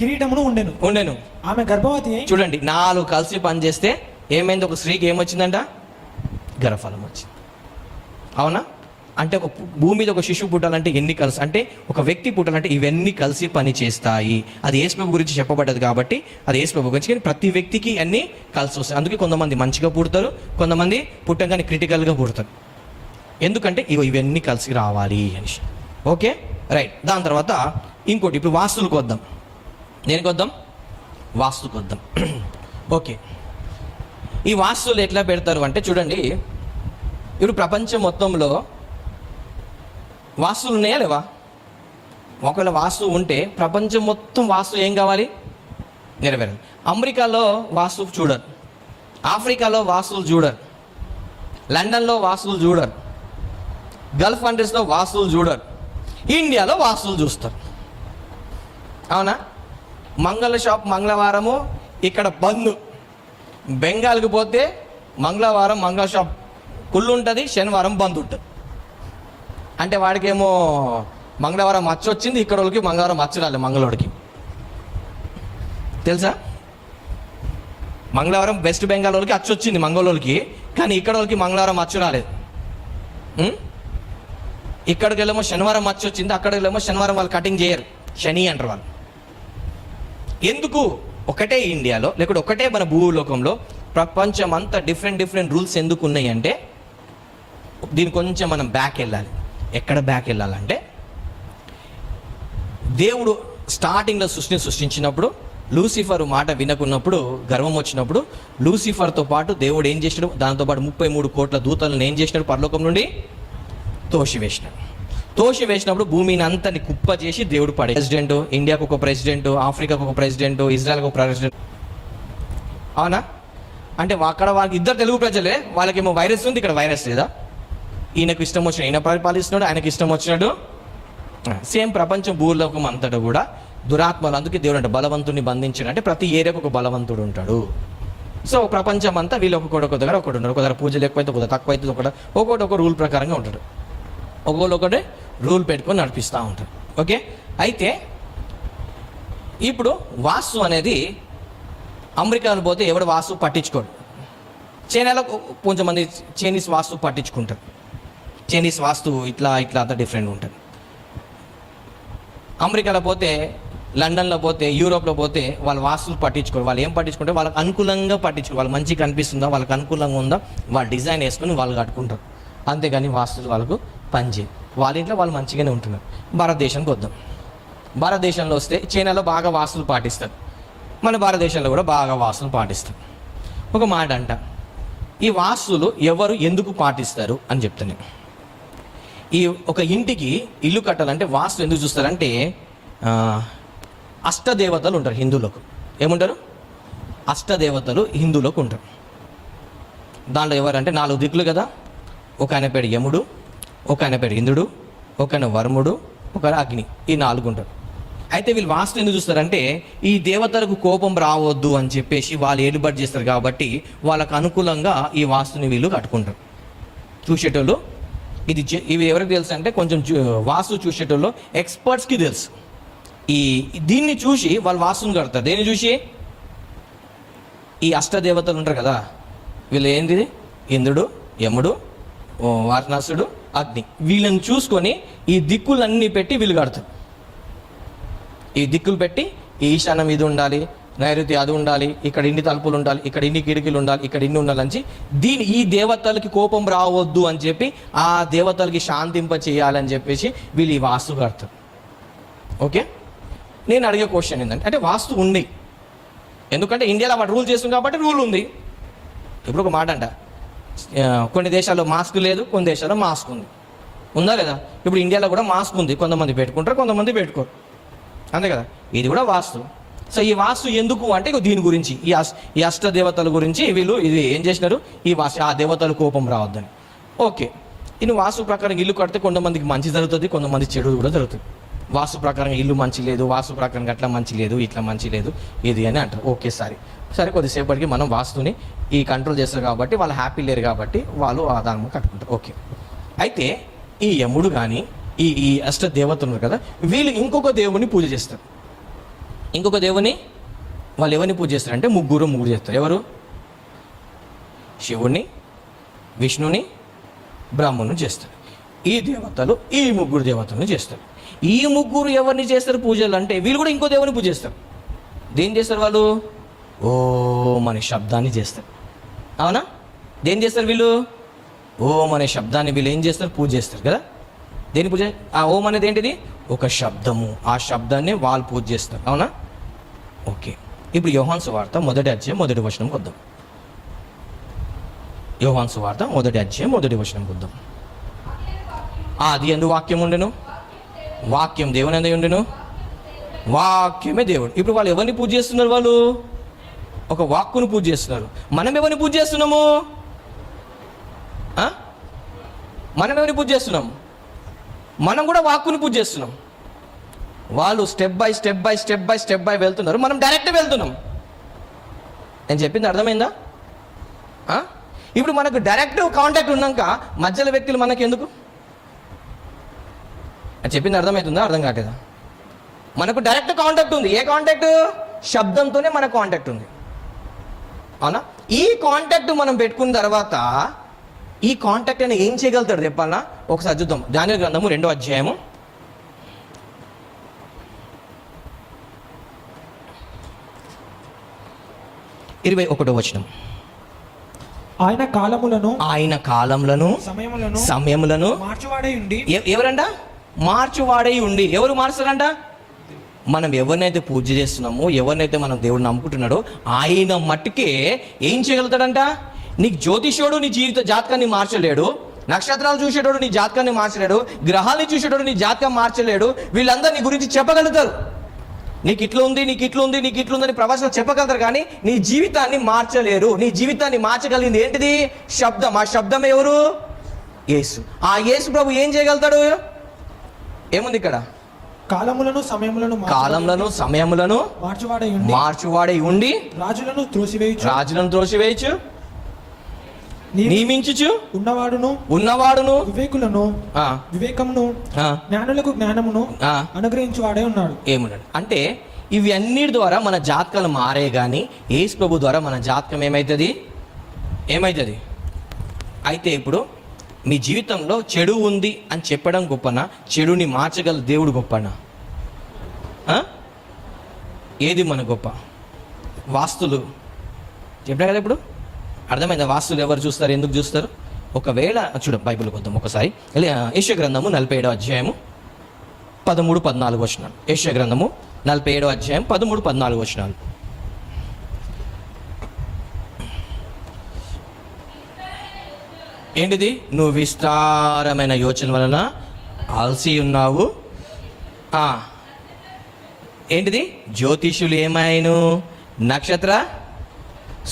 కిరీటమును ఉండెను. ఆమె గర్భవతి. చూడండి, 4 కలిసి పనిచేస్తే ఏమైంది? ఒక స్త్రీకి ఏమొచ్చిందంట? గర్భఫలం వచ్చింది. అవునా? అంటే ఒక భూమి మీద ఒక శిశువు పుట్టాలంటే ఎన్ని కలిసి, అంటే ఒక వ్యక్తి పుట్టాలంటే ఇవన్నీ కలిసి పని చేస్తాయి. అది యేసు ప్రభు గురించి చెప్పబడ్డది కాబట్టి అది యేసు ప్రభు గురించి. కానీ ప్రతి వ్యక్తికి అన్నీ కలిసి వస్తాయి. అందుకే కొంతమంది మంచిగా పుడతారు, కొంతమంది పుట్టగానే క్రిటికల్గా పుడతారు. ఎందుకంటే ఇవన్నీ కలిసి రావాలి అని. Okay, right. దాని తర్వాత ఇంకోటి, ఇప్పుడు వాస్తులకు వద్దాం. దేనికి వద్దాం? వాస్తుకు వద్దాం. ఓకే, ఈ వాస్తులు ఎట్లా పెడతారు అంటే చూడండి, ఇప్పుడు ప్రపంచం మొత్తంలో వాస్తులు ఉన్నాయా లేవా? ఒకవేళ వాస్తు ఉంటే ప్రపంచం మొత్తం వాస్తు ఏం కావాలి? నెరవేరాలి. అమెరికాలో వాస్తు చూడరు, ఆఫ్రికాలో వాస్తువులు చూడరు, లండన్లో వాస్తువులు చూడరు, గల్ఫ్ కంట్రీస్లో వాస్తువులు చూడరు, ఇండియాలో వాస్తువులు చూస్తారు. అవునా? మంగళవారము ఇక్కడ బంద్. బెంగాల్కి పోతే మంగళవారం మంగళ షాప్ కుళ్ళు ఉంటుంది, శనివారం బంద్ ఉంటుంది. అంటే వాడికేమో మంగళవారం మచ్చ వచ్చింది, ఇక్కడ వాళ్ళకి మంగళవారం మచ్చ రాలేదు. మంగళవాడికి తెలుసా? మంగళవారం వెస్ట్ బెంగాల్ వాళ్ళకి అచ్చు వచ్చింది మంగళవాళ్ళకి, కానీ ఇక్కడ వాళ్ళకి మంగళవారం మచ్చ రాలేదు. ఇక్కడికి వెళ్ళేమో శనివారం మచ్చ వచ్చింది, అక్కడికి వెళ్ళేమో శనివారం వాళ్ళు కటింగ్ చేయరు, శని అంటారు వాళ్ళు. ఎందుకు? ఒకటే ఇండియాలో లేకపోతే ఒకటే మన భూలోకంలో ప్రపంచం అంతా డిఫరెంట్ రూల్స్ ఎందుకు ఉన్నాయి అంటే, దీని కొంచెం మనం బ్యాక్ వెళ్ళాలి. ఎక్కడ బ్యాక్ వెళ్ళాలంటే, దేవుడు స్టార్టింగ్లో సృష్టించినప్పుడు లూసిఫర్ మాట వినకున్నప్పుడు గర్వం వచ్చినప్పుడు లూసిఫర్తో పాటు దేవుడు ఏం చేసినాడు? దాంతోపాటు 33 కోట్ల దూతలను ఏం చేసినాడు? పరలోకం నుండి తోసివేసినప్పుడు భూమిని అంతని కుప్ప చేసి దేవుడు ప్రెసిడెంట్, ఇండియాకు ఒక ప్రెసిడెంట్, ఆఫ్రికాకు ఒక ప్రెసిడెంట్, ఇజ్రాయల్కి ఒక ప్రెసిడెంట్. అవునా? అంటే అక్కడ వాళ్ళకి ఇద్దరు తెలుగు ప్రజలే, వాళ్ళకేమో వైరస్ ఉంది, ఇక్కడ వైరస్ లేదా? ఈయనకు ఇష్టం వచ్చినట్టు ఈయన పరిపాలిస్తున్నాడు, ఆయనకి ఇష్టం వచ్చినట్టు. సేమ్ ప్రపంచం భూలోకం అంతటా కూడా దురాత్మలు. అందుకే దేవుడు అంటే బలవంతుడిని బంధించాడు. అంటే ప్రతి ఏరియాకు ఒక బలవంతుడు ఉంటాడు. సో ప్రపంచం అంతా వీళ్ళు ఒక దగ్గర ఒకటి ఉంటారు. ఒక దగ్గర పూజలు ఎక్కువైతే ఒక తక్కువ అయితే ఒకటి ఒక రూల్ ప్రకారంగా ఉంటాడు. ఒకటి రూల్ పెట్టుకొని నడిపిస్తూ ఉంటారు. ఓకే, అయితే ఇప్పుడు వాస్తు అనేది అమెరికాలో పోతే ఎవడు వాస్తు పట్టించుకోడు. చైనాలో కొంచెం మంది చైనీస్ వాస్తు పట్టించుకుంటారు. చైనీస్ వాస్తు ఇట్లా అంతా డిఫరెంట్ ఉంటుంది. అమెరికాలో పోతే, లండన్లో పోతే, యూరోప్లో పోతే వాళ్ళు వాస్తులు పట్టించుకోరు. వాళ్ళు ఏం పట్టించుకుంటే వాళ్ళకి అనుకూలంగా పట్టించుకోరు. వాళ్ళు మంచిగా కనిపిస్తుందా, వాళ్ళకి అనుకూలంగా ఉందా, వాళ్ళు డిజైన్ వేసుకొని వాళ్ళు కట్టుకుంటారు. అంతేగాని వాస్తులు వాళ్ళకు పనిచేయదు. వాళ్ళ ఇంట్లో వాళ్ళు మంచిగానే ఉంటున్నారు. భారతదేశానికి వద్దాం. భారతదేశంలో వస్తే చైనాలో బాగా వాస్తులు పాటిస్తారు, మన భారతదేశంలో కూడా బాగా వాస్తులు పాటిస్తారు. ఒక మాట అంట, ఈ వాస్తులు ఎవరు ఎందుకు పాటిస్తారు అని చెప్తాను. ఈ ఒక ఇంటికి ఇల్లు కట్టాలంటే వాస్తు ఎందుకు చూస్తారంటే, అష్టదేవతలు ఉంటారు హిందువులకు. ఏముంటారు? అష్టదేవతలు హిందువులకు ఉంటారు. దాంట్లో ఎవరంటే 4 దిక్కులు కదా. ఒక ఆయన పేరు యముడు, ఒక ఆయన పేరు ఇంద్రుడు, ఒక ఆయన వర్ముడు, ఒక అగ్ని. ఈ 4 ఉంటారు. అయితే వీళ్ళు వాస్తు ఎందుకు చూస్తారంటే, ఈ దేవతలకు కోపం రావద్దు అని చెప్పేసి వాళ్ళు ఏలుబడి చేస్తారు కాబట్టి వాళ్ళకు అనుకూలంగా ఈ వాస్తుని వీళ్ళు కట్టుకుంటారు. చూసేటోళ్ళు ఇవి ఎవరికి తెలుసు అంటే, కొంచెం వాస్తు చూసేటోళ్ళు ఎక్స్పర్ట్స్కి తెలుసు. దీన్ని చూసి వాళ్ళు వాస్తుని కడతారు. దేన్ని చూసి? ఈ అష్టదేవతలు ఉంటారు కదా, వీళ్ళు ఏంటిది? ఇంద్రుడు, యముడు, వారణాసుడు, అగ్ని. వీళ్ళని చూసుకొని ఈ దిక్కులన్నీ పెట్టి వీళ్ళు కడతారు. ఈ దిక్కులు పెట్టి ఈశాన్యం ఇది ఉండాలి, నైరుతి అది ఉండాలి, ఇక్కడ ఇన్ని తలుపులు ఉండాలి, ఇక్కడ ఇన్ని కిటికీలు ఉండాలి, ఇక్కడ ఇన్ని ఉండాలని ఈ దేవతలకి కోపం రావద్దు అని చెప్పి ఆ దేవతలకి శాంతింప చేయాలని చెప్పేసి వీళ్ళు ఈ వాస్తు కడతారు. ఓకే, నేను అడిగే క్వశ్చన్ ఏంటంటే, అంటే వాస్తు ఉంది ఎందుకంటే ఇండియాలో వాడు రూల్ చేస్తుంది కాబట్టి రూల్ ఉంది. ఇప్పుడు ఒక మాట అంట, కొన్ని దేశాల్లో మాస్క్ లేదు, కొన్ని దేశాల్లో మాస్క్ ఉంది, ఉందా లేదా? ఇప్పుడు ఇండియాలో కూడా మాస్క్ ఉంది, కొంతమంది పెట్టుకుంటారు, కొంతమంది పెట్టుకోరు, అంతే కదా? ఇది కూడా వాస్తు. సో ఈ వాస్తు ఎందుకు అంటే దీని గురించి, ఈ అష్ట దేవతల గురించి వీళ్ళు ఇది ఏం చేసినారు, ఈ వాస్తు ఆ దేవతల కోపం రావద్దని. ఓకే, ఇన్ని వాస్తు ప్రకారం ఇల్లు కడితే కొంతమందికి మంచి జరుగుతుంది, కొంతమంది చెడు కూడా జరుగుతుంది. వాస్తు ప్రకారం ఇల్లు మంచి లేదు, వాస్తు ప్రకారం అట్లా మంచి లేదు, ఇట్లా మంచి లేదు, ఇది అని అంటారు. ఓకే, సరే కొద్దిసేపటికి మనం వాస్తుని ఈ కంట్రోల్ చేస్తారు కాబట్టి వాళ్ళు హ్యాపీ లేరు కాబట్టి వాళ్ళు ఆధారం కట్టుకుంటారు. ఓకే, అయితే ఈ యముడు కానీ ఈ అష్ట దేవతలు ఉన్నారు కదా, వీళ్ళు ఇంకొక దేవుని పూజ చేస్తారు. ఇంకొక దేవుని వాళ్ళు ఎవరిని పూజ చేస్తారు అంటే ముగ్గురు చేస్తారు. ఎవరు? శివుణ్ణి, విష్ణుని, బ్రహ్మను చేస్తారు. ఈ దేవతలు ఈ ముగ్గురు దేవతలను చేస్తారు. ఈ ముగ్గురు ఎవరిని చేస్తారు పూజలు అంటే వీళ్ళు కూడా ఇంకో దేవుని పూజ చేస్తారు. దేని చేస్తారు వాళ్ళు? ఓం అనే శబ్దాన్ని చేస్తారు. అవునా? దేని చేస్తారు వీళ్ళు? ఓం అనే శబ్దాన్ని వీళ్ళు ఏం చేస్తారు? పూజ చేస్తారు కదా. దేని పూజ? ఆ ఓం అనేది ఏంటిది? ఒక శబ్దము. ఆ శబ్దాన్ని వాళ్ళు పూజ చేస్తారు. అవునా? ఓకే, ఇప్పుడు యోహాను సువార్త 1వ అధ్యాయం 1వ వచనంకి వద్దాం. యోహాను సువార్త 1వ అధ్యాయం 1వ వచనంకి వద్దాం. ఆది యందు వాక్యం ఉండెను, వాక్యం దేవుని యందు ఉండెను, వాక్యమే దేవుడు. ఇప్పుడు వాళ్ళు ఎవరిని పూజ చేస్తున్నారు? వాళ్ళు ఒక వాక్కును పూజ చేస్తున్నారు. మనం ఎవరిని పూజ చేస్తున్నాము? మనం ఎవరిని పూజ చేస్తున్నాం? మనం కూడా వాక్కుని పూజ చేస్తున్నాం. వాళ్ళు స్టెప్ బై వెళ్తున్నారు, మనం డైరెక్ట్ వెళ్తున్నాం. నేను చెప్పింది అర్థమైందా? ఇప్పుడు మనకు డైరెక్ట్ కాంటాక్ట్ ఉన్నాక మధ్యలో వ్యక్తులు మనకి ఎందుకు? అని చెప్పింది అర్థమవుతుందా? అర్థం కావట్లేదా? మనకు డైరెక్ట్ కాంటాక్ట్ ఉంది. ఏ కాంటాక్ట్? శబ్దంతోనే మన కాంటాక్ట్ ఉంది. అవునా? ఈ కాంటాక్ట్ మనం పెట్టుకున్న తర్వాత ఈ కాంటాక్ట్ అని ఏం చేయగలుగుతాడు చెప్పాలన్నా? ఒకసారి చూద్దాం. దానియేలు గ్రంథము 2వ అధ్యాయము 21వ వచనం. ఆయన కాలములను సమయములను మార్చువాడై ఉండి. ఎవరంట? మార్చువాడై ఉండి. ఎవరు మారుస్తారంట? మనం ఎవరినైతే పూజ చేస్తున్నామో, ఎవరినైతే మనం దేవుడు నమ్ముకుంటున్నాడో ఆయన మట్టుకే ఏం చేయగలుగుతాడంట? నీకు జ్యోతిష్యుడు నీ జాతకాన్ని మార్చలేడు, నక్షత్రాలు చూసేటోడు నీ జాతకాన్ని మార్చలేడు, గ్రహాన్ని చూసేటోడు నీ జాతకం మార్చలేడు. వీళ్ళందరూ నీ గురించి చెప్పగలుగుతారు. నీకు ఇట్లా ఉంది, నీకు ఇట్లా ఉంది, నీకు ఇట్లా ఉందని ప్రవచనం చెప్పగలుగుతారు, కానీ నీ జీవితాన్ని మార్చలేరు. నీ జీవితాన్ని మార్చగలిగింది ఏంటిది? శబ్దం. ఆ శబ్దం ఎవరు? యేసు. ఆ యేసు ప్రభు ఏం చేయగలుగుతాడు? ఏముంది ఇక్కడ? కాలములను సమయములను మార్చువాడై ఉండి రాజులను త్రోసివేయచ్చు, నియమించుచు ఉన్నవాడును వివేకమును జ్ఞానులకు జ్ఞానమును అనుగ్రహించువాడే ఉన్నాడు. ఏమున్నాడు అంటే ఇవి అన్నిటి ద్వారా మన జాతకాలు మారే గాని యేసు ప్రభు ద్వారా మన జాతకం ఏమైతుంది? అయితే ఇప్పుడు మీ జీవితంలో చెడు ఉంది అని చెప్పడం గొప్పనా, చెడుని మార్చగల దేవుడు గొప్పనా? ఏది మన గొప్ప? వాస్తులు చెప్పినా కదా ఇప్పుడు అర్థమైందా? వాస్తులు ఎవరు చూస్తారు, ఎందుకు చూస్తారు? ఒకవేళ చూడ బైబిల్కి వద్దాం ఒకసారి. యెషయా గ్రంథము 47వ అధ్యాయము 13-14 వచనాలు. యెషయా గ్రంథము 47వ అధ్యాయం 13-14 వచనాలు. ఏంటిది? నువ్వు విస్తారమైన యోచన వలన అలసి ఉన్నావు. ఏంటిది? జ్యోతిష్యులు ఏమాయను, నక్షత్ర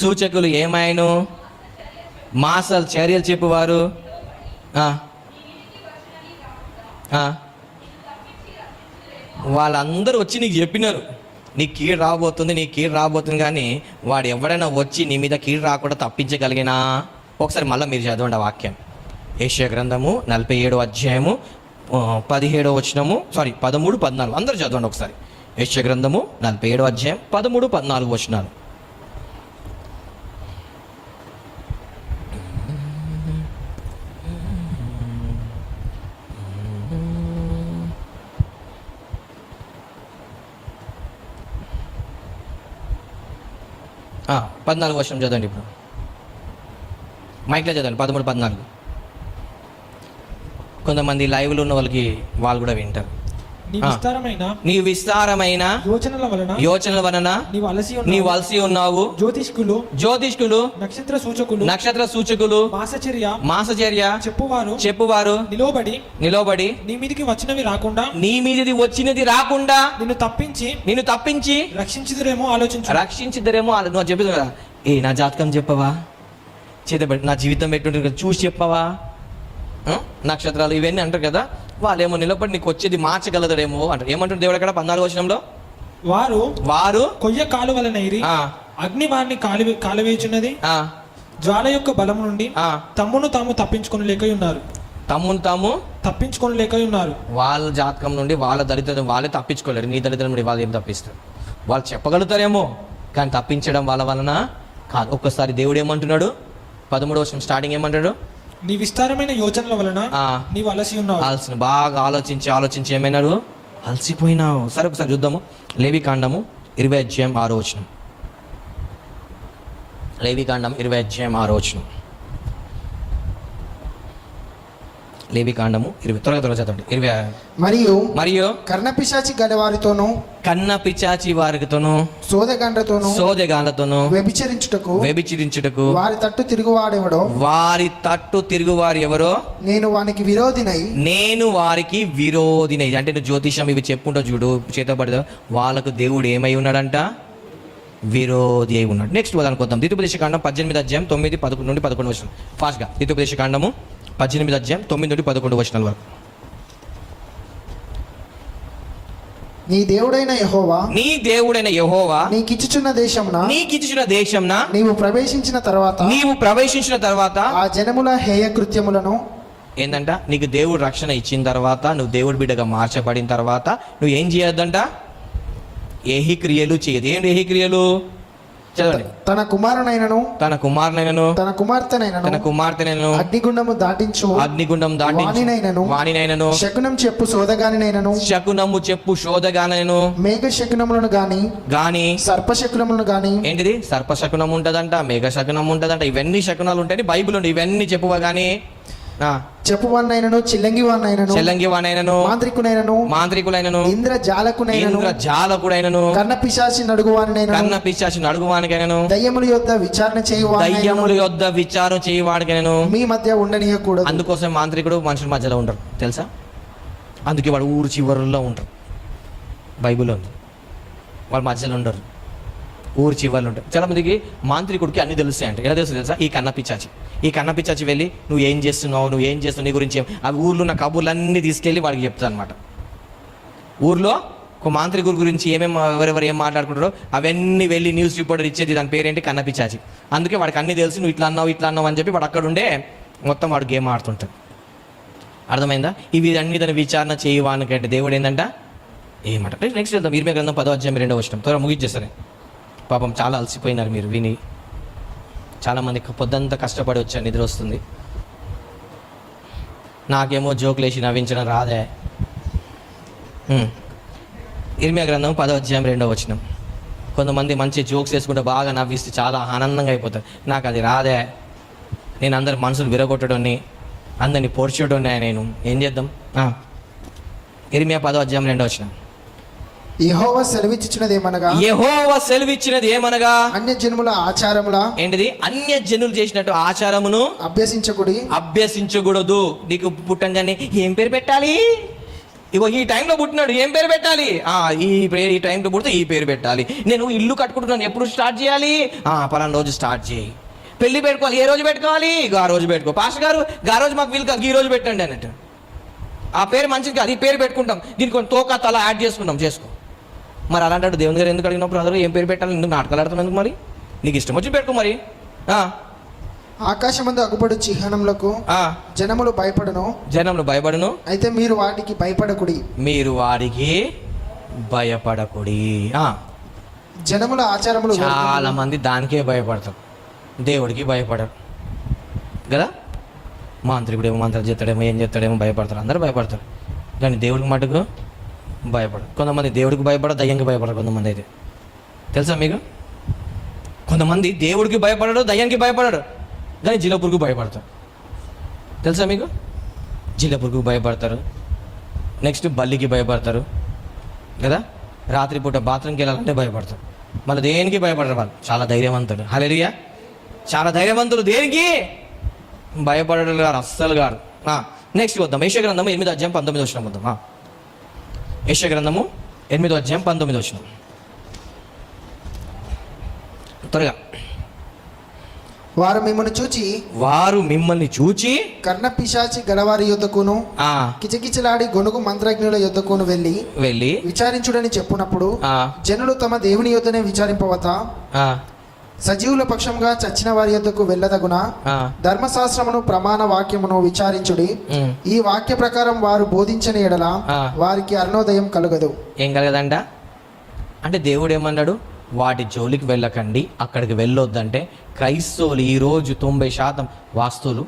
సూచకులు ఏమాయను, మాసాలు చర్యలు చెప్పువారు వాళ్ళందరూ వచ్చి నీకు చెప్పినారు నీ కీడు రాబోతుంది, కానీ వాడు ఎవడైనా వచ్చి నీ మీద కీడు రాకుండా తప్పించగలిగినా? ఒకసారి మళ్ళీ మీరు చదవండి ఆ వాక్యం. యెషయా గ్రంథము 47వ అధ్యాయము 17వ వచనము 13-14 అందరూ చదవండి ఒకసారి. యెషయా గ్రంథము 47వ అధ్యాయం 13-14 వచనాలు. 14 వర్షం చదవండి ఇప్పుడు. మైక్లో చదవండి 13, 14. కొంతమంది లైవ్లో ఉన్న వాళ్ళకి వాళ్ళు కూడా వింటారు. నీ విస్తారమైన యోచనల వలన నీవు అలసి ఉన్నావు. జ్యోతిష్కులు నక్షత్ర సూచకులు మాసచర్య చెప్పువారు నిలబడి నీ మీదికి వచ్చినవి రాకుండా వచ్చినది రాకుండా నిన్ను తప్పించి రక్షించుదురేమో నువ్వు చెప్పేది కదా, నా జాతకం చెప్పవా, చేతబడి నా జీవితం పెట్టుంటుంది చూసి చెప్పవా, నక్షత్రాలు ఇవన్నీ అంటారు కదా. వాళ్ళేమో నిలబడి నీకు వచ్చేది మార్చగలదరేమో అంటారు. ఏమంటారు దేవుడు అక్కడ 14వ వచనంలో, వారు కొయ్య కాలువలనైరి అగ్ని వారిని కాలువేయుచున్నది, జ్వాల యొక్క బలం నుండి తమ్మును తాము తప్పించుకొనలేక ఉన్నారు. వాళ్ళ జాతకం నుండి వాళ్ళ దరిద్రం వాళ్ళే తప్పించుకోలేరు. నీ దరిద్రం నుండి వాళ్ళు ఏం తప్పిస్తారు? వాళ్ళు చెప్పగలుగుతారేమో కానీ తప్పించడం వాళ్ళ వలన కాదు. ఒక్కసారి దేవుడు ఏమంటున్నాడు 13వ వచనం స్టార్టింగ్ ఏమంటాడు, నీ విస్తారమైన యోచనల వలన నీవు అలసి ఉన్నావు. బాగా ఆలోచించి ఏమైనారు, అలసిపోయినావు. సరే ఒకసారి చూద్దాము. లేవికాండము 20:6 వచనం. లేవికాండం 20:6 లేవికాండము 20 త్వరగా చదవండి. 20 మరియు కర్ణపిశాచి గలవారితోను వారితోను సోదెగాండ్రతోను వ్యభిచరించుటకు వారి తట్టు తిరుగువారు ఎవరో నేను వారికి విరోధినై. అంటే నువ్వు జ్యోతిషం ఇవి చెప్పుకుంటా చూడు, చేతపడదు వాళ్ళకు దేవుడు ఏమై ఉన్నాడంట, విరోధి అయి ఉన్నాడు. నెక్స్ట్ దానికి వద్దాం. ద్వితీయోపదేశకాండం 18:9, 11 నుండి 11 వచనం. ఫాస్ట్గా ద్వితీయోపదేశకాండము 18:9 నుండి 11 వచనాల వరకు. నీ దేవుడైన యెహోవా నీకిచ్చుచున్న దేశంన నీవు ప్రవేశించిన తర్వాత ఆ జనముల హేయ కృత్యములను ఏందంట, నీకు దేవుడు రక్షణ ఇచ్చిన తర్వాత, నువ్వు దేవుడి బిడ్డగా మార్చబడిన తర్వాత నువ్వు ఏం చేయొద్దంట, ఏహి క్రియలు చేయదు. ఏంటి ఏహి క్రియలు? చదవండి. తన కుమారునైనను తన కుమార్తెనైనను అగ్నిగుండము దాటించు వానినైనను శకునం చెప్పు శోధగానైనను మేఘ శకునములను గాని సర్పశకునములను గాని. ఏంటిది? సర్పశకునం ఉంటదంట, మేఘ శకునం ఉంటదంట. ఇవన్నీ శకునాలు ఉంటాయి బైబిల్ ఉండి. ఇవన్నీ చెప్పువా గానీ చెప్పువానైనను చిల్లంగివానైనను మాంత్రికులైనను ఇంద్రజాలకుడైనను కర్ణపిశాచి నడుగువానికైనను దయ్యముల యొద్ద విచారణ చేయువానికైనను మీ మధ్య ఉండనీయకూడదు. అందుకోసం మాంత్రికుడు మనుషుల మధ్యలో ఉంటారు తెలుసా? అందుకే వాడు ఊరు చివరిలో ఉంటారు. బైబిల్లో ఉంది, వాళ్ళ మధ్యలో ఉండరు, ఊరు చివరిలో ఉంటారు. చాలా మందికి మాంత్రికుడికి అన్ని తెలుస్తాయి అంటే ఎలా తెలుసా? ఈ కన్నపిచ్చాచి వెళ్ళి నువ్వు ఏం చేస్తున్నావు నీ గురించి ఆ ఊర్లో ఉన్న కబుర్లన్నీ తీసుకెళ్ళి వాడికి చెప్తా అనమాట. ఊర్లో ఒక మాంత్రికుడి గురించి ఎవరెవరు ఏం మాట్లాడుకుంటారో అవన్నీ వెళ్ళి న్యూస్ రిపోర్టర్ ఇచ్చేది. దాని పేరేంటి? కన్నపిచ్చాచి. అందుకే వాడికి అన్ని తెలుసు. నువ్వు ఇట్లా అన్నావు అని చెప్పి వాడు అక్కడ ఉండే మొత్తం వాడు గేమ్ ఆడుతుంటాడు. అర్థమైందా? ఇవి అన్ని దాన్ని విచారణ చేయవానికంటే దేవుడు ఏంటంట ఏమంట. నెక్స్ట్ వెళ్దాం. ఇర్మియా గ్రంథం 10:2 వచనం. త్వరగా ముగించేస్తారే. పాపం చాలా అలసిపోయినారు మీరు విని. చాలామంది పొద్దంతా కష్టపడి వచ్చారు, నిద్ర వస్తుంది. నాకేమో జోకులు వేసి నవ్వించడం రాదే. ఇర్మియా గ్రంథం 10:2 వచనం. కొంతమంది మంచి జోక్స్ వేసుకుంటే బాగా నవ్విస్తే చాలా ఆనందంగా అయిపోతారు. నాకు అది రాదే. నేను అందరి మనసులు విరగొట్టడాన్ని, అందరిని పొడిచోటోనే. నేను ఏం చేద్దాం? ఇర్మియా 10:2 వచనం. యెహోవా సెలవిచ్చినది ఏమనగా అన్యజనుల ఆచారముల ఏంటిది? అన్యజనులు చేసినట్టు ఆచారమును అభ్యసించకూడదు. నీకు పుట్టంగానే ఏం పేరు పెట్టాలి? ఇగో ఈ టైంలో పుట్టినాడు, ఏం పేరు పెట్టాలి? ఈ టైంలో పుడితే ఈ పేరు పెట్టాలి. నేను ఇల్లు కట్టుకుంటున్నాను, ఎప్పుడు స్టార్ట్ చేయాలి? పలానా రోజు స్టార్ట్ చేయి. పెళ్లి పెట్టుకోవాలి, ఏ రోజు పెట్టుకోవాలి? ఆ రోజు పెట్టుకో. పాస్టర్ గారు ఆ రోజు మాకు వీలు కాదు, ఈ రోజు పెట్టండి అన్నట్టు. ఆ పేరు మంచిది కాదు, ఈ పేరు పెట్టుకుంటాం, దీనికి కొంచెం తోక తల యాడ్ చేసుకుంటాం, చేసుకో. మరి అలాంటి దేవుని గారు ఎందుకు అడిగినప్పుడు అందరూ ఏం పేరు పెట్టాలి? ఎందుకు నాటకాలు ఆడుతున్నావు? ఎందుకు? మరి నీకు ఇష్టం వచ్చి పెట్టుకో. మరి ఆకాశమందు అగుపడు చిహ్నములకు జనములు భయపడును. అయితే మీరు వాటికి భయపడకుడి. జనముల ఆచారములు చాలా మంది దానికే భయపడతారు, దేవుడికి భయపడరు కదా. మాంత్రికుడు ఏమో మంత్రాలు చేస్తాడేమో, ఏం చేస్తాడేమో భయపడతారు, అందరూ భయపడతారు. కానీ దేవుడికి మటుకు భయపడరు. కొంతమంది దేవుడికి భయపడరు, దయ్యంకి భయపడరు. కొంతమంది అయితే తెలుసా మీకు? కొంతమంది దేవుడికి భయపడడు, దయ్యానికి భయపడడు, కానీ జిలపురుగు భయపడతారు. తెలుసా మీకు? జిలపురుగు భయపడతారు, నెక్స్ట్ బల్లికి భయపడతారు కదా, రాత్రిపూట బాత్రూమ్కి వెళ్ళాలంటే భయపడతారు, మళ్ళీ దేనికి భయపడరు. వాళ్ళు చాలా ధైర్యవంతుడు. హల్లెలూయా, చాలా ధైర్యవంతులు, దేనికి భయపడడం గారు అస్సలు గారు. నెక్స్ట్ వద్దాం, యెషయా గ్రంథము 8:19 వద్దాం. యెషయా గ్రంథము 8:19 త్వరగా. వారు మిమ్మల్ని చూచి కర్ణ పిశాచి గలవారి యొద్దకును కిచకిచలాడి గొనుగు మంత్రజ్ఞుల యొద్దకును వెళ్ళి విచారించుడని చెప్పునప్పుడు జనులు తమ దేవుని యొద్దనే విచారింపవతా, సజీవుల పక్షంగా చచ్చిన వారి యొద్దకు వెళ్ళదగున ధర్మశాస్త్రమును ప్రమాణ వాక్యమును విచారించుడి. ఈ వాక్య ప్రకారం వారు బోధించని ఎడల వారికి అరుణోదయం కలగదు. ఏం కలగదంట అంటే దేవుడు ఏమన్నాడు? వాటి జోలికి వెళ్ళకండి, అక్కడికి వెళ్ళొద్దంటే క్రైస్తవులు ఈరోజు 90% వాస్తువులు,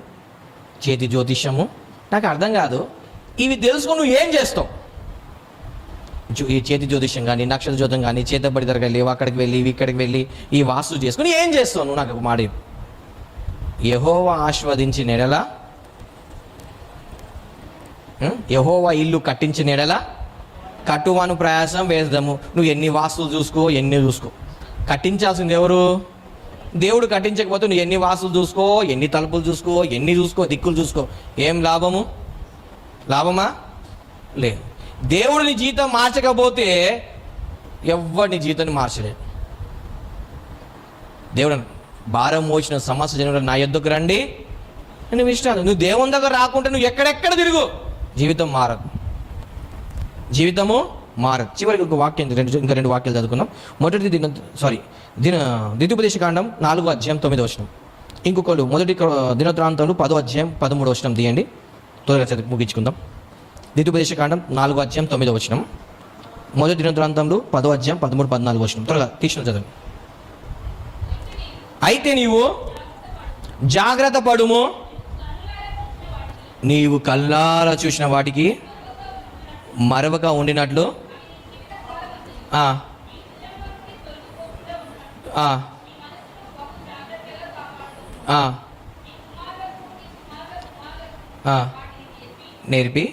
చేతి జ్యోతిష్యము. నాకు అర్థం కాదు, ఇవి తెలుసుకుని నువ్వు ఏం చేస్తావు? ఈ చేతి జ్యోతిష్యం కానీ, నక్షత్ర జ్యోతం కానీ, చేతబడి దగ్గరికి వెళ్ళి అక్కడికి వెళ్ళి ఇక్కడికి వెళ్ళి ఈ వాస్తు చేసుకుని ఏం చేస్తావు నువ్వు? నాకు ఒక మాట, యెహోవా ఆశీర్వదించిన ఎడల, యెహోవా ఇల్లు కట్టించిన ఎడల కట్టువాను ప్రయాసం వేద్దాము. నువ్వు ఎన్ని వాస్తులు చూసుకో, ఎన్ని చూసుకో, కట్టించాల్సింది ఎవరు? దేవుడు. కట్టించకపోతే నువ్వు ఎన్ని వాస్తులు చూసుకో, ఎన్ని తలుపులు చూసుకో, ఎన్ని చూసుకో, దిక్కులు చూసుకో, ఏం లాభమా? లేదు. దేవుడిని జీతం మార్చకపోతే ఎవరిని జీతాన్ని మార్చలేదు. దేవుడు భారం మోసిన సమస్య జనులు నా యొద్దకు రండి, నువ్వు ఇష్టాలు. నువ్వు దేవుని దగ్గర రాకుంటే నువ్వు ఎక్కడెక్కడ తిరుగు, జీవితం మారదు. చివరికి ఒక వాక్యం, ఇంకా రెండు వాక్యాలు చదువుకున్నాం. మొదటి ద్వితీయోపదేశ కాండం 4:9. ఇంకొకరు మొదటి దినవృత్తాంతములు 10:13 తీయండి, త్వరగా చదివి ముగించుకుందాం. ద్వితీయోపదేశ కాండం 4:9. మొదటి దినవృత్తాంతములు 10:13-14 త్వరగా తీసుకుని చదువు. అయితే నీవు జాగ్రత్త పడుము, నీవు కల్లారా చూసిన వాటికి మరవక ఉండినట్లు నేర్పి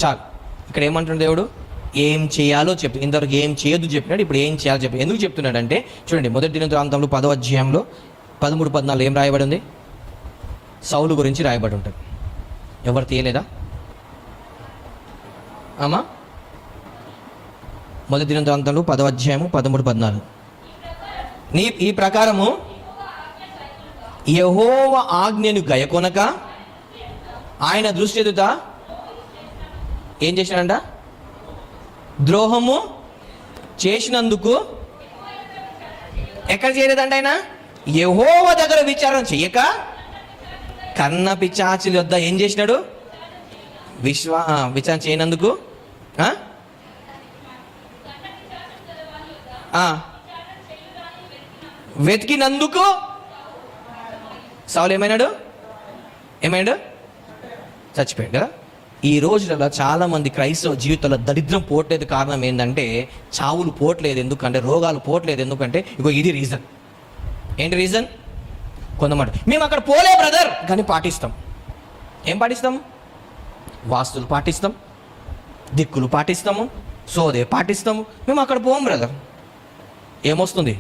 చాలు. ఇక్కడ ఏమంటున్నాడు దేవుడు? ఏం చేయాలో చెప్పి, ఇంతవరకు ఏం చేయొద్దు చెప్పినాడు, ఇప్పుడు ఏం చేయాలో చెప్పి. ఎందుకు చెప్తున్నాడు అంటే చూడండి, మొదటి దినవృత్తాంతంలో 10వ 13-14 ఏం రాయబడి ఉంది? సౌలు గురించి రాయబడి ఉంటుంది. ఎవరు తీయలేదా? ఆమా, మొదటి దినవృత్తాంతంలో 10:13-14. ఈ ప్రకారము యెహోవా ఆజ్ఞను గైకొనక ఆయన దృష్టి ఎదుట ఏం చేసినాడంట? ద్రోహము చేసినందుకు. ఎక్కడ చేయలేదంట ఆయన? యెహోవా దగ్గర విచారణ చెయ్యక కన్న పిశాచుల వద్ద ఏం చేసినాడు? విచారణ చేయనందుకు, వెతికినందుకు సౌలు ఏమైనాడు? చచ్చిపోయాడు కదా. ఈ రోజులలో చాలామంది క్రైస్తవ జీవితంలో దరిద్రం పోవట్లేదు. కారణం ఏంటంటే చావులు పోవట్లేదు ఎందుకంటే, రోగాలు పోవట్లేదు ఎందుకంటే, ఇది రీజన్. ఏంటి రీజన్? కొంతమంది మేము అక్కడ పోలే బ్రదర్ కానీ పాటిస్తాం. ఏం పాటిస్తాం? వాస్తులు పాటిస్తాం, దిక్కులు పాటిస్తాము, సోదే పాటిస్తాము. మేము అక్కడ పోం బ్రదర్. ఏమొస్తుంది?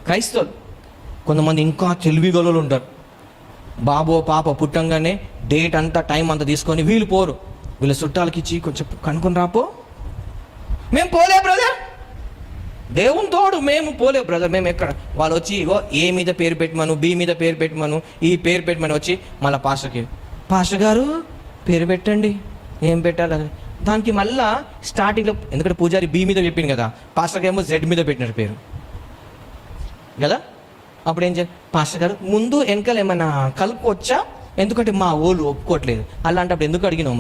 క్రైస్తవులు కొంతమంది ఇంకా తెలివిగలలు ఉంటారు. బాబో పాప పుట్టంగానే డేట్ అంతా టైం అంతా తీసుకొని వీళ్ళు పోరు, వీళ్ళ చుట్టాలకి ఇచ్చి కొంచెం కనుక్కొని రాపో. మేము పోలే బ్రదర్, దేవుని తోడు మేము పోలే బ్రదర్. మేము ఎక్కడ? వాళ్ళు వచ్చి ఏ మీద పేరు పెట్టమను, బి మీద పేరు పెట్టమను, ఈ పేరు పెట్టమని వచ్చి మళ్ళీ పాస్టర్ గారు పేరు పెట్టండి, ఏం పెట్టాలి దానికి మళ్ళా స్టార్టింగ్లో. ఎందుకంటే పూజారి బి మీద చెప్పింది కదా, పాస్టర్ ఏమో జెడ్ మీద పెట్టినారు పేరు కదా. అప్పుడు ఏం చేయాలి? పాస్టర్ గారు ముందు వెనకాల ఏమైనా కలుపుకోవచ్చా? ఎందుకంటే మా ఓళ్ళు ఒప్పుకోవట్లేదు. అలాంటప్పుడు ఎందుకు అడిగినావు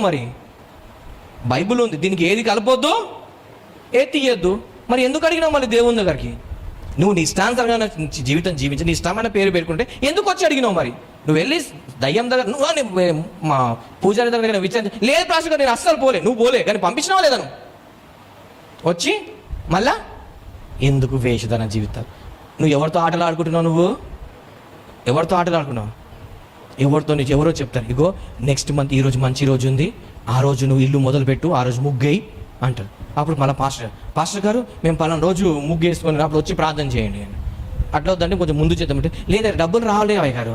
మరి? బైబుల్ ఉంది, దీనికి ఏది కలపొద్దు, ఏది తీయొద్దు. మరి ఎందుకు అడిగినావు మళ్ళీ దేవుని దగ్గరికి? నువ్వు నీ ఇష్టానుసారంగా జీవితం జీవించి నీ ఇష్టమైన పేరు పెట్టుకుంటే ఎందుకు వచ్చి అడిగినావు మరి? నువ్వు వెళ్ళి దయ్యం దగ్గర మా పూజారి దగ్గర విచారించ, లేదు పాస్టర్ గారు నేను అస్సలు పోలే. నువ్వు పోలే కానీ పంపించినావా లేదా నువ్వు? వచ్చి మళ్ళా ఎందుకు వేషధన జీవితాలు? నువ్వు ఎవరితో ఆటలు ఆడుకుంటున్నావు? నువ్వు ఎవరితో ఆటలు ఆడుకున్నావు? ఎవరితో నీకు ఎవరో చెప్తారు, ఇగో నెక్స్ట్ మంత్ ఈరోజు మంచి రోజు ఉంది, ఆ రోజు నువ్వు ఇల్లు మొదలుపెట్టు, ఆ రోజు ముగ్గేయి అంటారు. అప్పుడు మళ్ళీ పాస్టర్ గారు మేము పలానా రోజు ముగ్గు వేసుకొని అప్పుడు వచ్చి ప్రార్థన చేయండి అని. అట్లా వద్దంటే కొంచెం ముందు చేద్దామంటే, లేదా డబ్బులు రావాలే అయ్య గారు,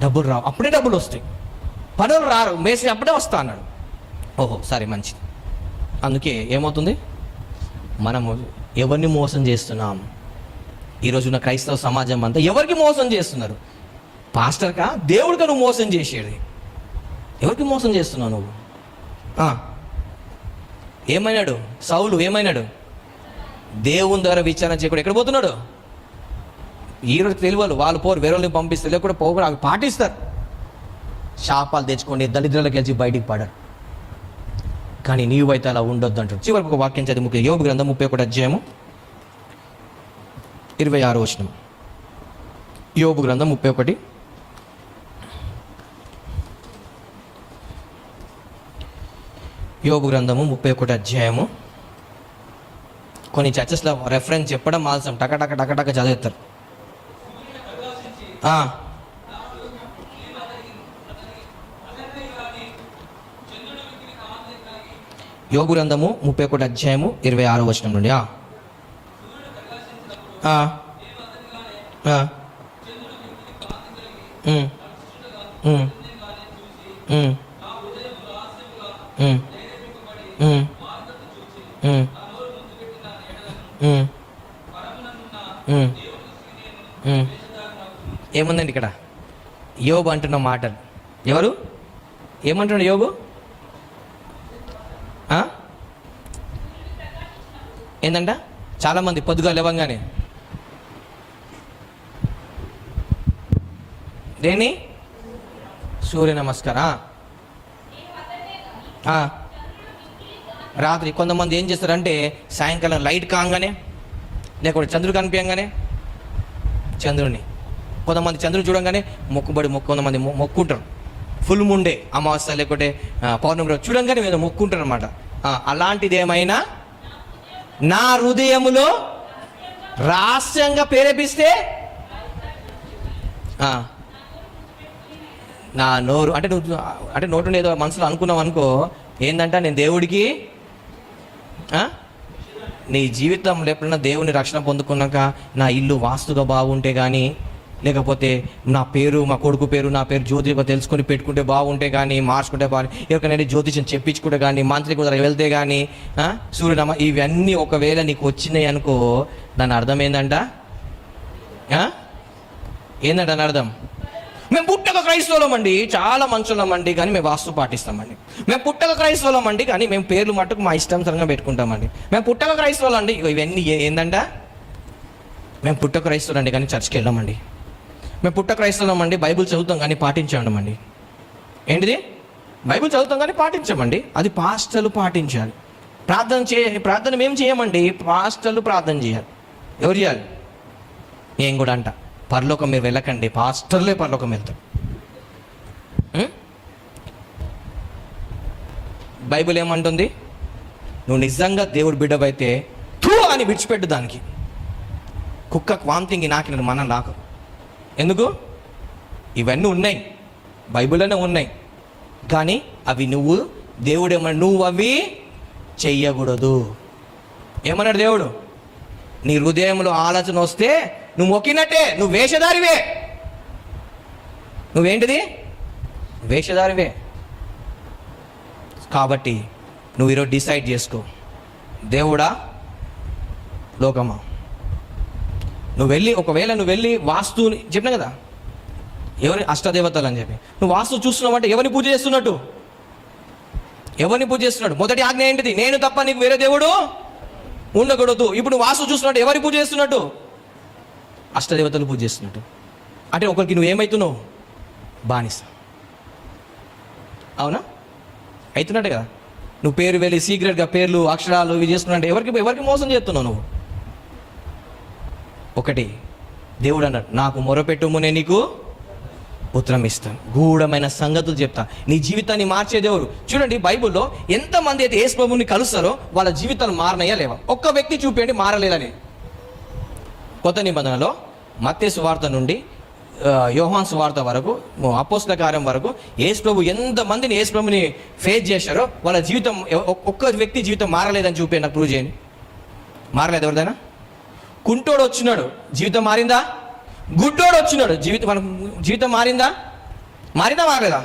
డబ్బులు రావు. అప్పుడే డబ్బులు వస్తాయి, పనులు రారు, మేసి అప్పుడే వస్తా అన్నాడు. ఓహో సరే మంచిది. అందుకే ఏమవుతుంది, మనము ఎవరిని మోసం చేస్తున్నాం? ఈరోజున్న క్రైస్తవ సమాజం అంతా ఎవరికి మోసం చేస్తున్నారు? పాస్టర్కా దేవుడిగా నువ్వు మోసం చేసేది? ఎవరికి మోసం చేస్తున్నావు నువ్వు? ఏమైనాడు సౌలు? ఏమైనాడు? దేవుని ద్వారా విచారణ చేయకుండా ఎక్కడ పోతున్నాడు? ఈరోజు తెలియదు, వాళ్ళు పోరు, వేరే వాళ్ళని పంపిస్తే లేకుండా పోకుండా అవి పాటిస్తారు. శాపాలు తెచ్చుకోండి, దరిద్రాలకు గెలిచి బయటికి పడారు. కానీ నీవైతే అలా ఉండొద్దు అంటాడు. చివరికి ఒక వాక్యం చదివి ముఖ్య యోబు గ్రంథం 31:26. యోబు గ్రంథం 31. యోబు గ్రంథము 31. కొన్ని చర్చెస్లో రెఫరెన్స్ చెప్పడం మాల్సం టకటక టకటక చదివేస్తారు. యోబు గ్రంథము 31:26 నుండి. ఏముందండి ఇక్కడ? యోబు అంటున్న మాటలు. ఎవరు ఏమంటున్నాడు యోబు? ఏందంట? చాలామంది పొద్దుగా లేవంగానే దేని సూర్య నమస్కారం. రాత్రి కొంతమంది ఏం చేస్తారంటే సాయంకాలం లైట్ కాగానే లేకపోతే చంద్రుడు కనిపించగానే చంద్రుడిని, కొంతమంది చంద్రుడు చూడంగానే కొంతమంది మొక్కుంటారు. ఫుల్ ముండే అమావాస్య లేకపోతే పౌర్ణమి రోజు చూడంగానే మీద మొక్కుంటారు అనమాట. అలాంటిది ఏమైనా నా హృదయములో రహస్యంగా ప్రేరేపిస్తే నా నోరు అంటే నోటు ఏదో మనసులో అనుకున్నావు అనుకో, ఏంటంటే నేను దేవుడికి నీ జీవితంలో ఎప్పుడన్నా దేవుని రక్షణ పొందుకున్నాక నా ఇల్లు వాస్తుగా బాగుంటే కానీ, లేకపోతే నా పేరు మా కొడుకు పేరు నా పేరు జ్యోతిగా తెలుసుకొని పెట్టుకుంటే బాగుంటే కానీ, మార్చుకుంటే బాగా, ఎవరికైనా జ్యోతిషం చెప్పించుకుంటే కానీ, మంత్రికి కుదర వెళ్తే కానీ, సూర్యనామ ఇవన్నీ ఒకవేళ నీకు వచ్చినాయి అనుకో, దాని అర్థం ఏంటంట? ఏంటంట దాని అర్థం? మేము పుట్టక క్రైస్తవులం అండి, చాలా మంచులం అండి, కానీ మేము వాస్తు పాటిస్తామండి. మేము పుట్టక క్రైస్తవులం అండి, కానీ మేము పేర్లు మట్టుకు మా ఇష్టానుసారంగా పెట్టుకుంటామండి. మేము పుట్టక క్రైస్తవులు అండి. ఇవన్నీ ఏందంట? మేము పుట్టక క్రైస్తవులు అండి, కానీ చర్చ్కి వెళ్ళామండి. మేము పుట్ట క్రైస్తవులం అండి, బైబిల్ చదువుతాం కానీ పాటించామండి. ఏంటిది? బైబిల్ చదువుతాం కానీ పాటించామండి. అది పాస్టర్లు పాటించాలి. ప్రార్థన మేము చేయమండి, పాస్టర్లు ప్రార్థన చేయాలి. ఎవరు చేయాలి? నేను కూడా అంట, పరలోకం మీరు వెళ్ళకండి, పాస్టర్లే పరలోకం వెళ్తారు. బైబిల్ ఏమంటుంది? నువ్వు నిజంగా దేవుడు బిడ్డవైతే తూ అని విడిచిపెట్టు. దానికి కుక్కకు వామిటింగ్ నాకిన మనం నాకు ఎందుకు? ఇవన్నీ ఉన్నాయి, బైబిల్లోనే ఉన్నాయి, కానీ అవి నువ్వు దేవుడు ఏమన్నా నువ్వు అవి చెయ్యకూడదు. ఏమన్నాడు దేవుడు? నీ హృదయంలో ఆలోచన వస్తే నువ్వు మొక్కినట్టే, నువ్వు వేషధారివే. నువ్వేంటిది? వేషధారివే. కాబట్టి నువ్వు ఈరోజు డిసైడ్ చేసుకో, దేవుడా లోకమా? ఒకవేళ నువ్వు వెళ్ళి వాస్తుని చెప్పినా కదా, ఎవరి అష్టదేవతలు అని చెప్పి నువ్వు వాస్తు చూస్తున్నావు అంటే ఎవరిని పూజ చేస్తున్నట్టు? ఎవరిని పూజ చేస్తున్నాడు? మొదటి ఆజ్ఞ ఏంటిది? నేను తప్ప నీకు వేరే దేవుడు ఉండకూడదు. ఇప్పుడు నువ్వు వాస్తు చూస్తున్నట్టు ఎవరిని పూజ చేస్తున్నట్టు? అష్టదేవతలు పూజ చేస్తున్నట్టు. అంటే ఒకరికి నువ్వు ఏమవుతున్నావు? బానిస. అవునా? అవుతున్నట్టే కదా. నువ్వు పేరు వెళ్ళి సీక్రెట్గా పేర్లు అక్షరాలు ఇవి చేస్తున్నట్టు ఎవరికి మోసం చేస్తున్నావు నువ్వు? ఒకటి దేవుడు అన్నాడు, నాకు మొరపెట్టుము నేను నీకు ఉత్తరం ఇస్తాను, గూఢమైన సంగతులు చెప్తా, నీ జీవితాన్ని మార్చే దేవుడు. చూడండి బైబిల్లో ఎంతమంది అయితే యేసు ప్రభువుని కలుస్తారో వాళ్ళ జీవితాలు మారనయ్యా లేవా? ఒక్క వ్యక్తి చూపేయండి మారలేదని. కొత్త నిబంధనలో మత్తయి సువార్త నుండి యోహాను సువార్త వరకు, అపోస్తల కార్యం వరకు యేసు ప్రభు ఎంతమందిని యేసు ప్రభుని ఫేస్ చేశారో వాళ్ళ జీవితం, ఒక్క వ్యక్తి జీవితం మారలేదని చూపేయండి, నాకు ప్రూవ్ చేయండి. మారలేదు ఎవరిదైనా? కుంటోడు వచ్చినాడు, జీవితం మారిందా? గుడ్డోడు వచ్చినాడు, జీవితం మారిందా? మారలేదా?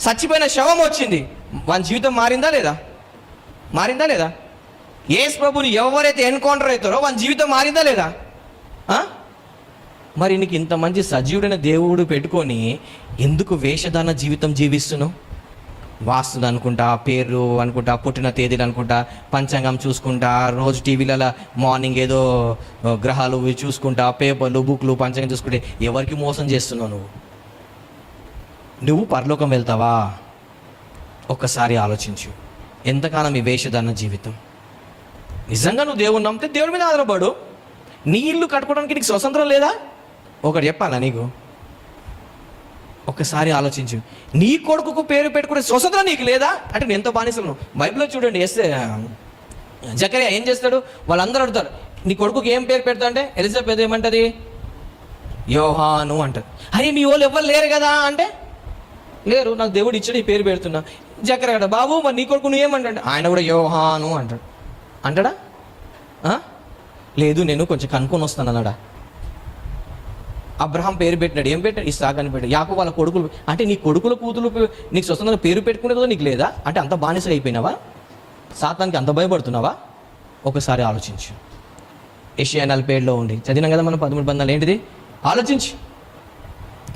చచ్చిపోయిన శవం వచ్చింది, వాని జీవితం మారిందా లేదా? మారిందా లేదా? యేసు ప్రభుని ఎవరైతే ఎన్కౌంటర్ అవుతారో వాని జీవితం మారిందా లేదా? మరి నీకు ఇంత మంచి సజీవుడైన దేవుడు పెట్టుకొని ఎందుకు వేషధారణ జీవితం జీవిస్తున్నావు? వాస్తులు అనుకుంటా, పేరు అనుకుంటా, పుట్టిన తేదీలు అనుకుంటా, పంచాంగం చూసుకుంటా, రోజు టీవీలలో మార్నింగ్ ఏదో గ్రహాలు చూసుకుంటా, పేపర్లు బుక్లు పంచాంగం చూసుకుంటే ఎవరికి మోసం చేస్తున్నావు? నువ్వు పరలోకం వెళ్తావా? ఒక్కసారి ఆలోచించు. ఎంతకాలం ఈ వేషధారణ జీవితం? నిజంగా నువ్వు దేవుని నమ్మితే దేవుడి మీద ఆధారపడు. నీ ఇల్లు కట్టుకోవడానికి నీకు స్వతంత్రం లేదా? ఒకటి చెప్పాలా నీకు? ఒక్కసారి ఆలోచించు. నీ కొడుకుకు పేరు పెట్టుకునే స్వతంత్రం నీకు లేదా? అంటే నేను ఎంతో బానిసను. బైబిల్లో చూడండి, జకరియా ఏం చేస్తాడు? వాళ్ళందరూ అడుగుతారు, నీ కొడుకుకి ఏం పేరు పెడతా అంటే ఎలిజబెత్ ఏమంటది? యోహాను అంటది. అరే మీ వాళ్ళు ఎవరు లేరు కదా అంటే, లేరు, నాకు దేవుడు ఇచ్చాడు, ఈ పేరు పెడుతున్నా. జకరియా బాబు మరి నీ కొడుకు నువ్వేమంటాడు? ఆయన కూడా యోహాను అంటాడు. అంటాడా? లేదు, నేను కొంచెం కనుక్కొని వస్తాను అన్నాడా? అబ్రహాం పేరు పెట్టినాడు, ఏం పెట్టాడు? ఇస్సాకు అని పెట్టాడు. యాకోబు వాళ్ళ కొడుకులు. అంటే నీ కొడుకుల కూతురు నీకు స్వతంత్రంగా పేరు పెట్టుకునేదో నీకు లేదా? అంటే అంత బానిస అయిపోయినావా? సాతానికి అంత భయపడుతున్నావా? ఒకసారి ఆలోచించు. యెషయా 47లో ఉంది, చదివినాం కదా మనం 13 బంధాలు. ఏంటిది? ఆలోచించు,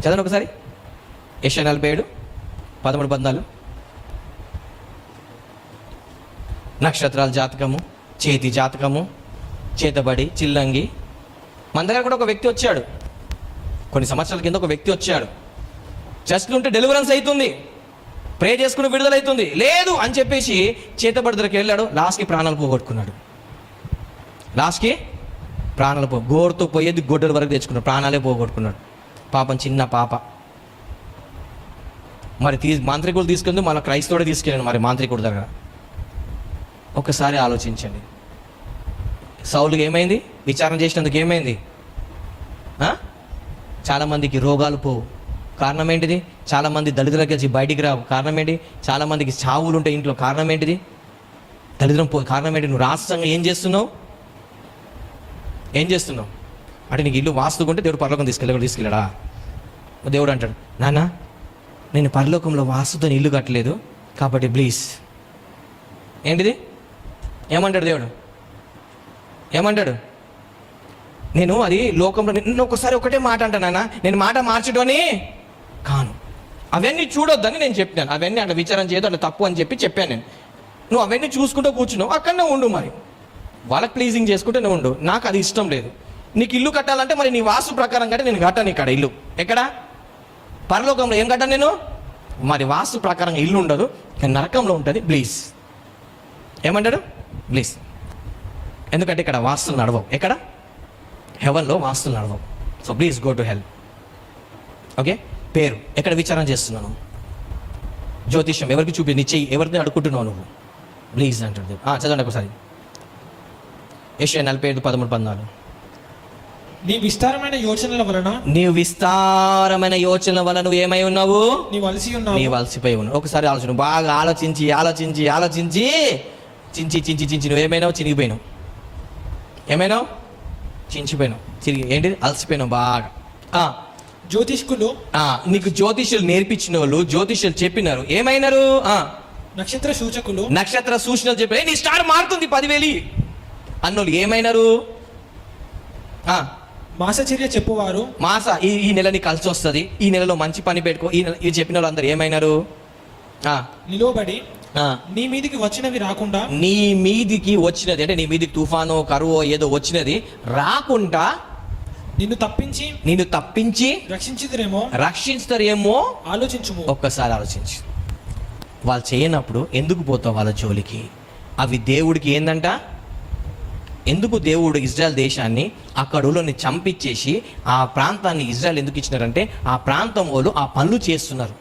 చదవండి ఒకసారి. యెషయా 47 13 బంధాలు. నక్షత్రాల జాతకము, చేతి జాతకము, చేతబడి, చిల్లంగి. మన దగ్గర కూడా ఒక వ్యక్తి వచ్చాడు, కొన్ని సంవత్సరాల కింద ఒక వ్యక్తి వచ్చాడు. చర్చ్లో ఉంటే డెలివరెన్స్ అవుతుంది, ప్రే చేసుకుని విడుదలవుతుంది, లేదు అని చెప్పేసి చేతబడి దగ్గరికి వెళ్ళాడు. లాస్ట్కి ప్రాణాలు పోగొట్టుకున్నాడు. గోరుతో పోయేది గొడ్డల వరకు తెచ్చుకున్నాడు, ప్రాణాలే పోగొట్టుకున్నాడు. పాపం, చిన్న పాప. మరి మాంత్రికుడు తీసుకెళ్ళి మన క్రైస్తవుడే తీసుకెళ్ళాడు మరి మాంత్రికుడి దగ్గర. ఒకసారి ఆలోచించండి. సౌలుకి ఏమైంది? విచారణ చేసినందుకు ఏమైంది? చాలామందికి రోగాలు పోవు, కారణం ఏంటిది? చాలామంది దళితులకు వచ్చి బయటికి రావు, కారణం ఏంటి? చాలామందికి చావులు ఉంటాయి ఇంట్లో, కారణం ఏంటిది? దళిద్రం కారణం ఏంటి? నువ్వు రాష్ట్రంగా ఏం చేస్తున్నావు? అంటే నీకు ఇల్లు వాస్తుకుంటే దేవుడు పరలోకం తీసుకెళ్ళాడా? దేవుడు అంటాడు, నాన్న నేను పరలోకంలో వాస్తుతో ఇల్లు కట్టలేదు కాబట్టి ప్లీజ్. ఏంటిది? ఏమంటాడు దేవుడు? ఏమంటాడు? నేను అది లోకంలో నిన్న ఒకసారి ఒకటే మాట అంటానా, నేను మాట మార్చడని కాను. అవన్నీ చూడొద్దని నేను చెప్పాను. అవన్నీ అట్లా విచారం చేయదు, అట్లా తప్పు అని చెప్పాను నేను. నువ్వు అవన్నీ చూసుకుంటూ కూర్చున్నావు, అక్కడనే ఉండు. మరి వాళ్ళకి ప్లీజింగ్ చేసుకుంటూనే ఉండు. నాకు అది ఇష్టం లేదు. నీకు ఇల్లు కట్టాలంటే మరి నీ వాస్తు ప్రకారం కంటే నేను కట్టాను ఇక్కడ ఇల్లు. ఎక్కడ? పరలోకంలో ఏం కట్టాను నేను? మరి వాస్తు ప్రకారంగా ఇల్లు ఉండదు, నరకంలో ఉంటుంది. ప్లీజ్. ఏమంటాడు? ప్లీజ్. ఎందుకంటే ఇక్కడ వాస్తులు నడవవు. ఎక్కడ? హెవెన్లో వాస్తులు నడవవు. So please go to hell. Okay. పేరు ఎక్కడ విచారణ చేస్తున్నాను? జ్యోతిష్యం ఎవరికి చూపి నీ చెయ్యి ఎవరిని అడుగుతున్నావు నువ్వు? ప్లీజ్ అంటుంది. చదవండి ఒకసారి. యెషయా 47 13 14. నీ విస్తారమైన యోచనల వలన నువ్వు ఏమై ఉన్నావు? నీ వలసిపోయి ఉన్నావు. ఒకసారి ఆలోచన, బాగా ఆలోచించి చించి నువ్వేమైనావు? చినిగిపోయినావు. ఏమైనావు? చించిపోయినావు. ఏంటి? అలసిపోయినావు బాగా. జ్యోతిష్కులు నీకు జ్యోతిష్యులు నేర్పించిన వాళ్ళు, జ్యోతిష్యులు చెప్పినారు, ఏమైనారు? నక్షత్ర సూచనలు చెప్పారు. నీ స్టార్ మారుతుంది 10,000 అన్నోళ్ళు ఏమైనారు? మాసచర్య చెప్పువారు, ఈ నెల నీకు కలిసి వస్తుంది, ఈ నెలలో మంచి పని పెట్టుకో, ఈ చెప్పిన వాళ్ళు అందరు ఏమైనారు? నిలవబడి నీ మీదికి వచ్చినవి రాకుండా, నీ మీదికి వచ్చినది అంటే నీ మీదికి తుఫాను, కరువు ఏదో వచ్చినది రాకుండా నిన్ను తప్పించి రక్షించుతారేమో ఆలోచించుము. ఒక్కసారి ఆలోచించు. వాళ్ళు చేయనప్పుడు ఎందుకు పోతావు వాళ్ళ జోలికి? అవి దేవుడికి ఏందంట? ఎందుకు దేవుడు ఇజ్రాయెల్ దేశాన్ని అక్కడని చంపించేసి ఆ ప్రాంతాన్ని ఇజ్రాయెల్ ఎందుకు ఇచ్చినారంటే ఆ ప్రాంతం వాళ్ళు ఆ పనులు చేస్తున్నారు.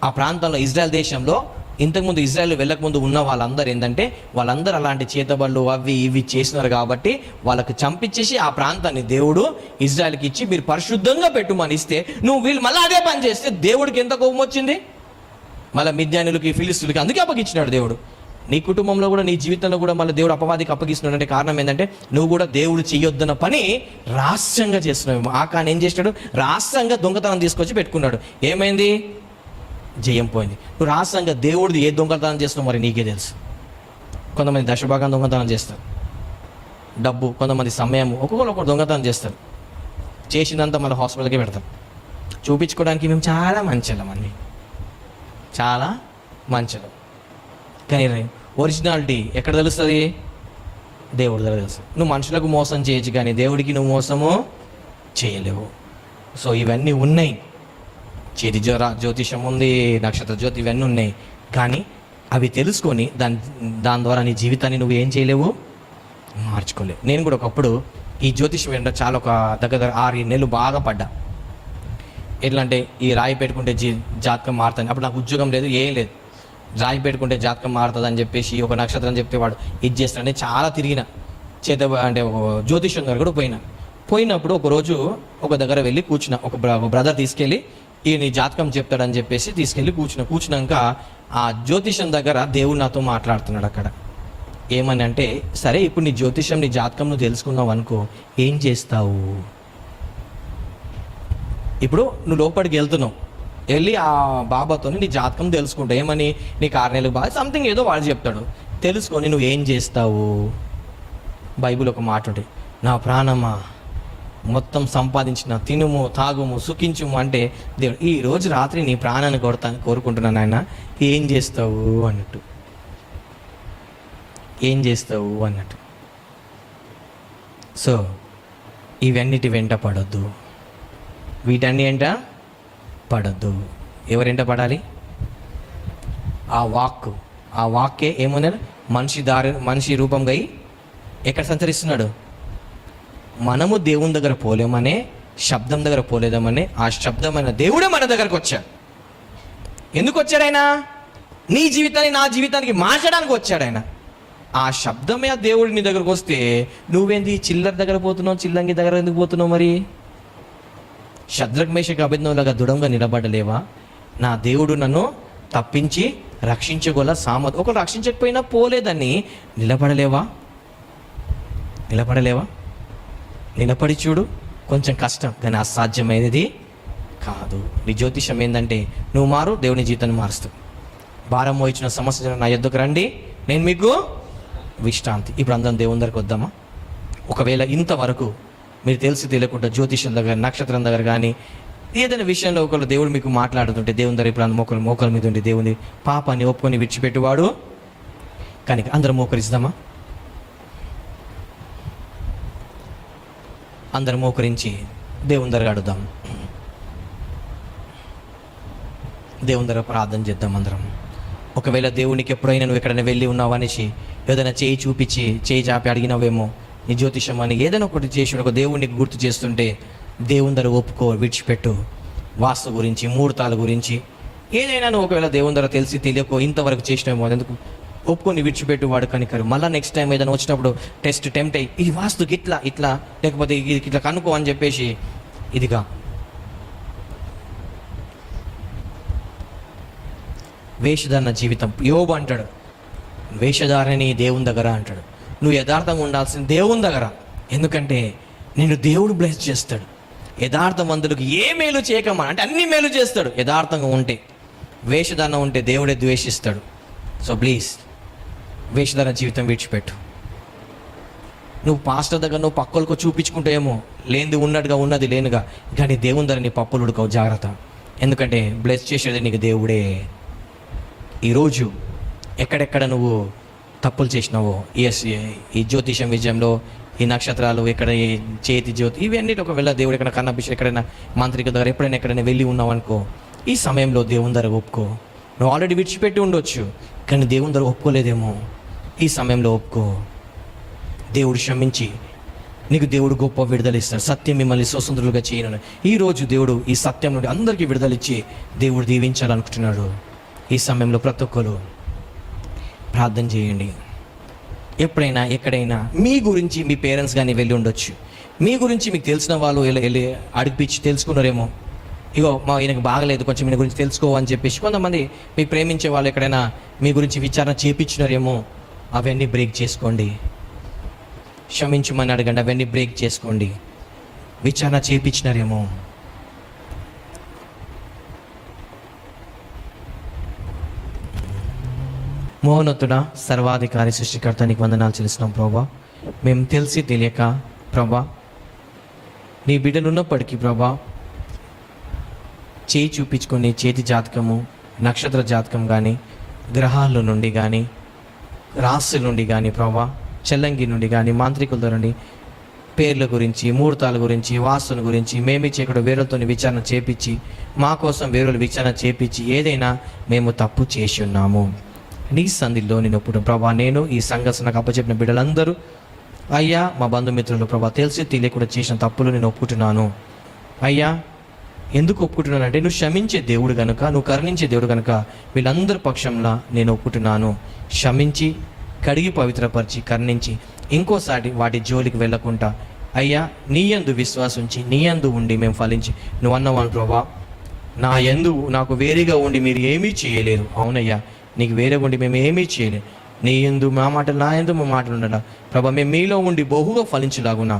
ఆ ప్రాంతంలో ఇజ్రాయెల్ దేశంలో ఇంతకుముందు ఇజ్రాయెల్ వెళ్ళకముందు ఉన్న వాళ్ళందరూ ఏంటంటే వాళ్ళందరూ అలాంటి చేతబడులు అవి ఇవి చేసినారు కాబట్టి వాళ్ళకి చంపించేసి ఆ ప్రాంతాన్ని దేవుడు ఇజ్రాయెల్కి ఇచ్చి మీరు పరిశుద్ధంగా పెట్టుమని ఇస్తే నువ్వు వీళ్ళు మళ్ళీ అదే పని చేస్తే దేవుడికి ఎంత కోపం వచ్చింది. మళ్ళీ మిద్యానులకి ఫిలిస్తీయులకి అందుకే అప్పగించినాడు దేవుడు. నీ కుటుంబంలో కూడా నీ జీవితంలో కూడా మళ్ళీ దేవుడు అపవాదికి అప్పగిస్తున్నాడు అంటే కారణం ఏంటంటే నువ్వు కూడా దేవుడు చెయ్యొద్దన్న పని రహస్యంగా చేస్తున్నావు. ఆకాన్ ఏం చేసినాడు, రహస్యంగా దొంగతనం తీసుకొచ్చి పెట్టుకున్నాడు. ఏమైంది, జయం పోయింది. నువ్వు రహస్యంగా దేవుడిది ఏ దొంగతనం చేస్తున్నావు మరి నీకే తెలుసు. కొంతమంది దశభాగం దొంగతనం చేస్తారు, డబ్బు, కొంతమంది సమయం, ఒక్కొక్కరు దొంగతనం చేస్తారు. చేసినంత మళ్ళీ హాస్పిటల్కి పెడతాం. చూపించుకోవడానికి మేము చాలా మంచిలం అండి, చాలా మంచిలం. కానీ ఒరిజినాలిటీ ఎక్కడ తెలుస్తుంది, దేవుడి దగ్గర తెలుసు. నువ్వు మనుషులకు మోసం చేయొచ్చు కానీ దేవుడికి నువ్వు మోసము చేయలేవు. సో ఇవన్నీ ఉన్నాయి, చేతి జ్యోతిషం ఉంది, నక్షత్ర జ్యోతి, ఇవన్నీ ఉన్నాయి. కానీ అవి తెలుసుకొని దాని ద్వారా నీ జీవితాన్ని నువ్వు ఏం చేయలేవు, మార్చుకోలేవు. నేను కూడా ఒకప్పుడు ఈ జ్యోతిషం ఏంటంటే చాలా ఒక దగ్గర 6 నెలలు బాగా పడ్డా. ఎట్లా అంటే ఈ రాయి పెట్టుకుంటే జాతకం మారుతుంది. అప్పుడు నాకు ఉద్యోగం లేదు, ఏం లేదు. రాయి పెట్టుకుంటే జాతకం మారుతుంది అని చెప్పేసి ఒక నక్షత్రం చెప్పేవాడు, ఇది చేస్తాడని చాలా తిరిగిన అంటే జ్యోతిషం దగ్గర కూడా పోయినప్పుడు ఒకరోజు ఒక దగ్గర వెళ్ళి కూర్చున్నా. ఒక బ్రదర్ తీసుకెళ్ళి ఈ నీ జాతకం చెప్తాడని చెప్పేసి తీసుకెళ్ళి కూర్చున్నాక ఆ జ్యోతిషం దగ్గర దేవుడు నాతో మాట్లాడుతున్నాడు. అక్కడ ఏమని అంటే, సరే ఇప్పుడు నీ జ్యోతిషం నీ జాతకం నువ్వు తెలుసుకున్నావు అనుకో, ఏం చేస్తావు? ఇప్పుడు నువ్వు లోపలికి వెళ్తున్నావు, వెళ్ళి ఆ బాబాతో నీ జాతకం తెలుసుకుంటావు. ఏమని, నీకు 6 నెలలు బాగా సంథింగ్ ఏదో వాడు చెప్తాడు. తెలుసుకొని నువ్వు ఏం చేస్తావు? బైబిల్ ఒక మాట ఉంటుంది, నా ప్రాణమా మొత్తం సంపాదించిన తినుము తాగుము సుఖించుము అంటే దేవుడు ఈ రోజు రాత్రి నీ ప్రాణాన్ని కోరుకుంటున్నాను ఆయన, ఏం చేస్తావు అన్నట్టు, ఏం చేస్తావు అన్నట్టు. సో ఇవన్నిటి వెంట పడొద్దు, వీటన్ని వెంట పడొద్దు. ఎవరెంట పడాలి? ఆ వాక్కే ఏమన్నారు, మనిషి రూపంగా ఎక్కడ సంచరిస్తున్నాడు. మనము దేవుని దగ్గర పోలేమనే, శబ్దం దగ్గర పోలేదామనే, ఆ శబ్దమైన దేవుడే మన దగ్గరకు వచ్చాడు. ఎందుకు వచ్చాడు ఆయన? నీ జీవితాన్ని నా జీవితానికి మార్చడానికి వచ్చాడు ఆయన. ఆ శబ్దమే ఆ దేవుడు నీ దగ్గరకు వస్తే నువ్వేంది చిల్లర దగ్గర పోతున్నావు, చిల్లంగి దగ్గర ఎందుకు పోతున్నావు? మరి శద్రక్ మేషక్ అబేద్నెగోలాగా దృఢంగా నిలబడలేవా? నా దేవుడు నన్ను తప్పించి రక్షించగల ఒకరు రక్షించకపోయినా పోలేదని నిలబడలేవా? నిలబడి చూడు. కొంచెం కష్టం కానీ అసాధ్యమైనది కాదు. నీ జ్యోతిషం ఏంటంటే నువ్వు మారు, దేవుని జీవితాన్ని మారుస్తావు. భారం మోయించిన సమస్య నా యొద్దకు రండి, నేను మీకు విశ్రాంతి. ఇప్పుడు అందరం దేవుని దగ్గరకు వద్దామా? ఒకవేళ ఇంతవరకు మీరు తెలియకుండా జ్యోతిషం దగ్గర, నక్షత్రం దగ్గర కానీ ఏదైనా విషయంలో ఒకళ్ళు దేవుడు మీకు మాట్లాడుతుంటే దేవుని దగ్గర ఇప్పుడు మోకల మీద ఉండి దేవుని పాపాన్ని ఒప్పుకొని విడిచిపెట్టువాడు కానీ అందరం మోకరిస్తామా? అందరం మోకరించి దేవుని దగ్గర అడుగుదాం, దేవుని దగ్గర ప్రార్థన చేద్దాం అందరం. ఒకవేళ దేవునికి ఎప్పుడైనా నువ్వు ఎక్కడైనా వెళ్ళి ఉన్నావు అనేసి ఏదైనా చేయి చూపించి చేయి చాపి అడిగినావేమో, నీ జ్యోతిషం అని ఏదైనా ఒకటి చేసి ఒక దేవునికి గుర్తు చేస్తుంటే దేవుని దగ్గర ఒప్పుకో, విడిచిపెట్టు. వాస్తు గురించి, ముహూర్తాల గురించి ఏదైనా నువ్వు ఒకవేళ దేవుని దగ్గర తెలియకో ఇంతవరకు చేసినావేమో, అందుకు ఒప్పుకొని విడిచిపెట్టు, వాడు కనికరు. మళ్ళీ నెక్స్ట్ టైం ఏదైనా వచ్చినప్పుడు టెంప్ట్ అయ్యి ఇది వాస్తుకి ఇట్లా లేకపోతే ఇది ఇట్లా కనుక్కో అని చెప్పేసి ఇదిగా వేషధారణ జీవితం. యోబు అంటాడు, వేషధారణని దేవుని దగ్గర అంటాడు. నువ్వు యథార్థంగా ఉండాల్సిన దేవుని దగ్గర, ఎందుకంటే నిన్ను దేవుడు బ్లెస్ చేస్తాడు. యథార్థవంతులకు ఏ మేలు చేయకమా అంటే అన్ని మేలు చేస్తాడు యథార్థంగా ఉంటే. వేషధారణ ఉంటే దేవుడే ద్వేషిస్తాడు. సో ప్లీజ్ వేషధారణ జీవితం విడిచిపెట్టు. నువ్వు పాస్టర్ దగ్గర నువ్వు పక్కలకు చూపించుకుంటేమో లేనిది ఉన్నట్టుగా ఉన్నది లేనుగా, కానీ దేవుని దగ్గర నీ పప్పులు ఉడకవు, జాగ్రత్త. ఎందుకంటే బ్లెస్ చేసేది నీకు దేవుడే. ఈరోజు ఎక్కడెక్కడ నువ్వు తప్పులు చేసినావో, ఈ జ్యోతిషం విజయంలో, ఈ నక్షత్రాలు, ఎక్కడ ఈ చేతి జ్యోతి, ఇవన్నిటి ఒకవేళ దేవుడు ఎక్కడ కన్నభిషేకం ఎక్కడైనా మంత్రిక దగ్గర ఎక్కడైనా వెళ్ళి ఉన్నావు అనుకో, ఈ సమయంలో దేవుని దగ్గర ఒప్పుకో. నువ్వు ఆల్రెడీ విడిచిపెట్టి ఉండొచ్చు కానీ దేవుని దగ్గర ఒప్పుకోలేదేమో, ఈ సమయంలో ఒప్పుకో. దేవుడు క్షమించి నీకు దేవుడు గొప్ప విడుదల ఇస్తాడు. సత్యం మిమ్మల్ని స్వతంత్రులుగా చేయను. ఈరోజు దేవుడు ఈ సత్యం నుండి అందరికీ విడుదలిచ్చి దేవుడు దీవించాలనుకుంటున్నాడు. ఈ సమయంలో ప్రతి ఒక్కరు ప్రార్థన చేయండి. ఎప్పుడైనా ఎక్కడైనా మీ గురించి మీ పేరెంట్స్ కానీ వెళ్ళి ఉండొచ్చు. మీ గురించి మీకు తెలిసిన వాళ్ళు వెళ్ళి అడిగిపించి తెలుసుకున్నారేమో. ఇగో మా ఈయనకు బాగలేదు, కొంచెం ఈయన గురించి తెలుసుకో అని చెప్పేసి కొంతమంది మీకు ప్రేమించే వాళ్ళు ఎక్కడైనా మీ గురించి విచారణ చేయించినారేమో. అవన్నీ బ్రేక్ చేసుకోండి. క్షమించమని అడగండి. అవన్నీ బ్రేక్ చేసుకోండి. విచారణ చేయించినారేమో. మోహనతుడా, సర్వాధికారి, సృష్టికర్త, నీకు వందనాలు చెల్లిస్తున్నాం ప్రభా. మేము తెలిసి తెలియక ప్రభా నీ బిడ్డలు ఉన్నప్పటికీ ప్రభా చేయి చూపించుకొని చేతి జాతకము, నక్షత్ర జాతకం కానీ, గ్రహాల నుండి కానీ, రాశుల నుండి కానీ ప్రభా, చెల్లంగి నుండి కానీ, మాంత్రికుల నుండి పేర్ల గురించి, ముహూర్తాల గురించి, వాస్తుల గురించి మేమిచ్చే ఇక్కడ వేరులతో విచారణ చేపించి మా కోసం వేరులు విచారణ చేపించి ఏదైనా మేము తప్పు చేసి ఉన్నాము. నీ సంధిలో నేను ఒప్పుకుంటాను ప్రభా. నేను ఈ సంఘర్షణకు అప్పచెప్పిన బిడ్డలందరూ అయ్యా, మా బంధుమిత్రులు ప్రభా తెలిసి తెలియకుండా చేసిన తప్పులు నేను ఒప్పుకుంటున్నాను అయ్యా. ఎందుకు ఒప్పుకుంటున్నానంటే నువ్వు క్షమించే దేవుడు కనుక, నువ్వు కరుణించే దేవుడు కనుక వీళ్ళందరి పక్షంలో నేను ఒప్పుకుంటున్నాను. క్షమించి కడిగి పవిత్రపరిచి కరుణించి ఇంకోసారి వాటి జోలికి వెళ్ళకుండా అయ్యా నీ యందు విశ్వాసించి నీ యందు ఉండి మేము ఫలించి నువ్వు అన్నవాను ప్రభా, నా యందు నాకు వేరేగా ఉండి మీరు ఏమీ చేయలేరు. అవునయ్యా, నీకు వేరే ఉండి మేము ఏమీ చేయలేము. నీ యందు మా మాటలు, నా యందు మా మాటలు ఉండడా ప్రభా, మేము మీలో ఉండి బహుగా ఫలించలాగునా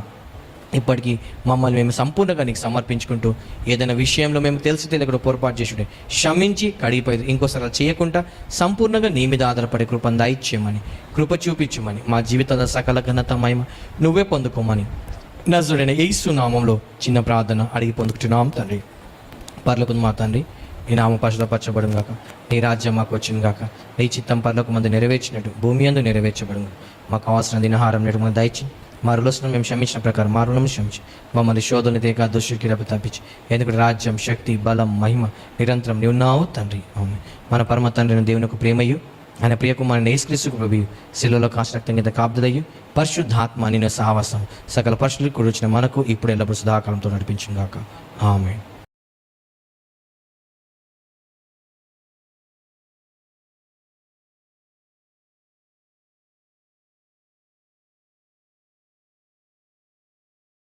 ఇప్పటికీ మమ్మల్ని మేము సంపూర్ణంగా నీకు సమర్పించుకుంటూ ఏదైనా విషయంలో మేము తెలిసి తెలియకుండా పొరపాటు చేసి క్షమించి కడిగిపోయి ఇంకోసారి అలా చేయకుండా సంపూర్ణంగా నీ మీద ఆధారపడే కృపను దయచేయమని, కృప చూపించమని, మా జీవితాల సకల ఘనత మహిమ నువ్వే పొందుకోమని నజరుడైన యేసు నామంలో చిన్న ప్రార్థన అడిగి పొందుకుంటున్నాం తండ్రి. పరలోకము మా తండ్రి, నీ నామం పరిశుద్ధపరచబడును గాక, నీ రాజ్యం మాకు వచ్చును గాక, నీ చిత్తం పరలోకమందు మంది నెరవేర్చినట్టు భూమి యందు నెరవేర్చబడును. మాకు అవసరం దినహారం నేడు మాకు దయచి మా రుణం మేము క్షమించిన ప్రకారం మా రుణం క్షమించి మమ్మల్ని శోధన దేక దుష్టుడికి తప్పించి, ఎందుకంటే రాజ్యం, శక్తి, బలం, మహిమ నిరంతరం నీవు ఉన్నావు తండ్రి. అవును. మన పరమ తండ్రిని దేవునికి ప్రేమయు ఆయన ప్రియకుమారుని యేసుక్రీస్తుకు ప్రభువు శిలువలో కాశరక్తం కింద కాపుదలయ్యు పరిశుద్ధాత్మ నిన్న సావాసం సకల పరిశుద్ధులకు కూర్చున్న మనకు ఇప్పుడు ఎల్లప్పుడూ సదాకాలంతో నడిపించుగాక. ఆమేన్.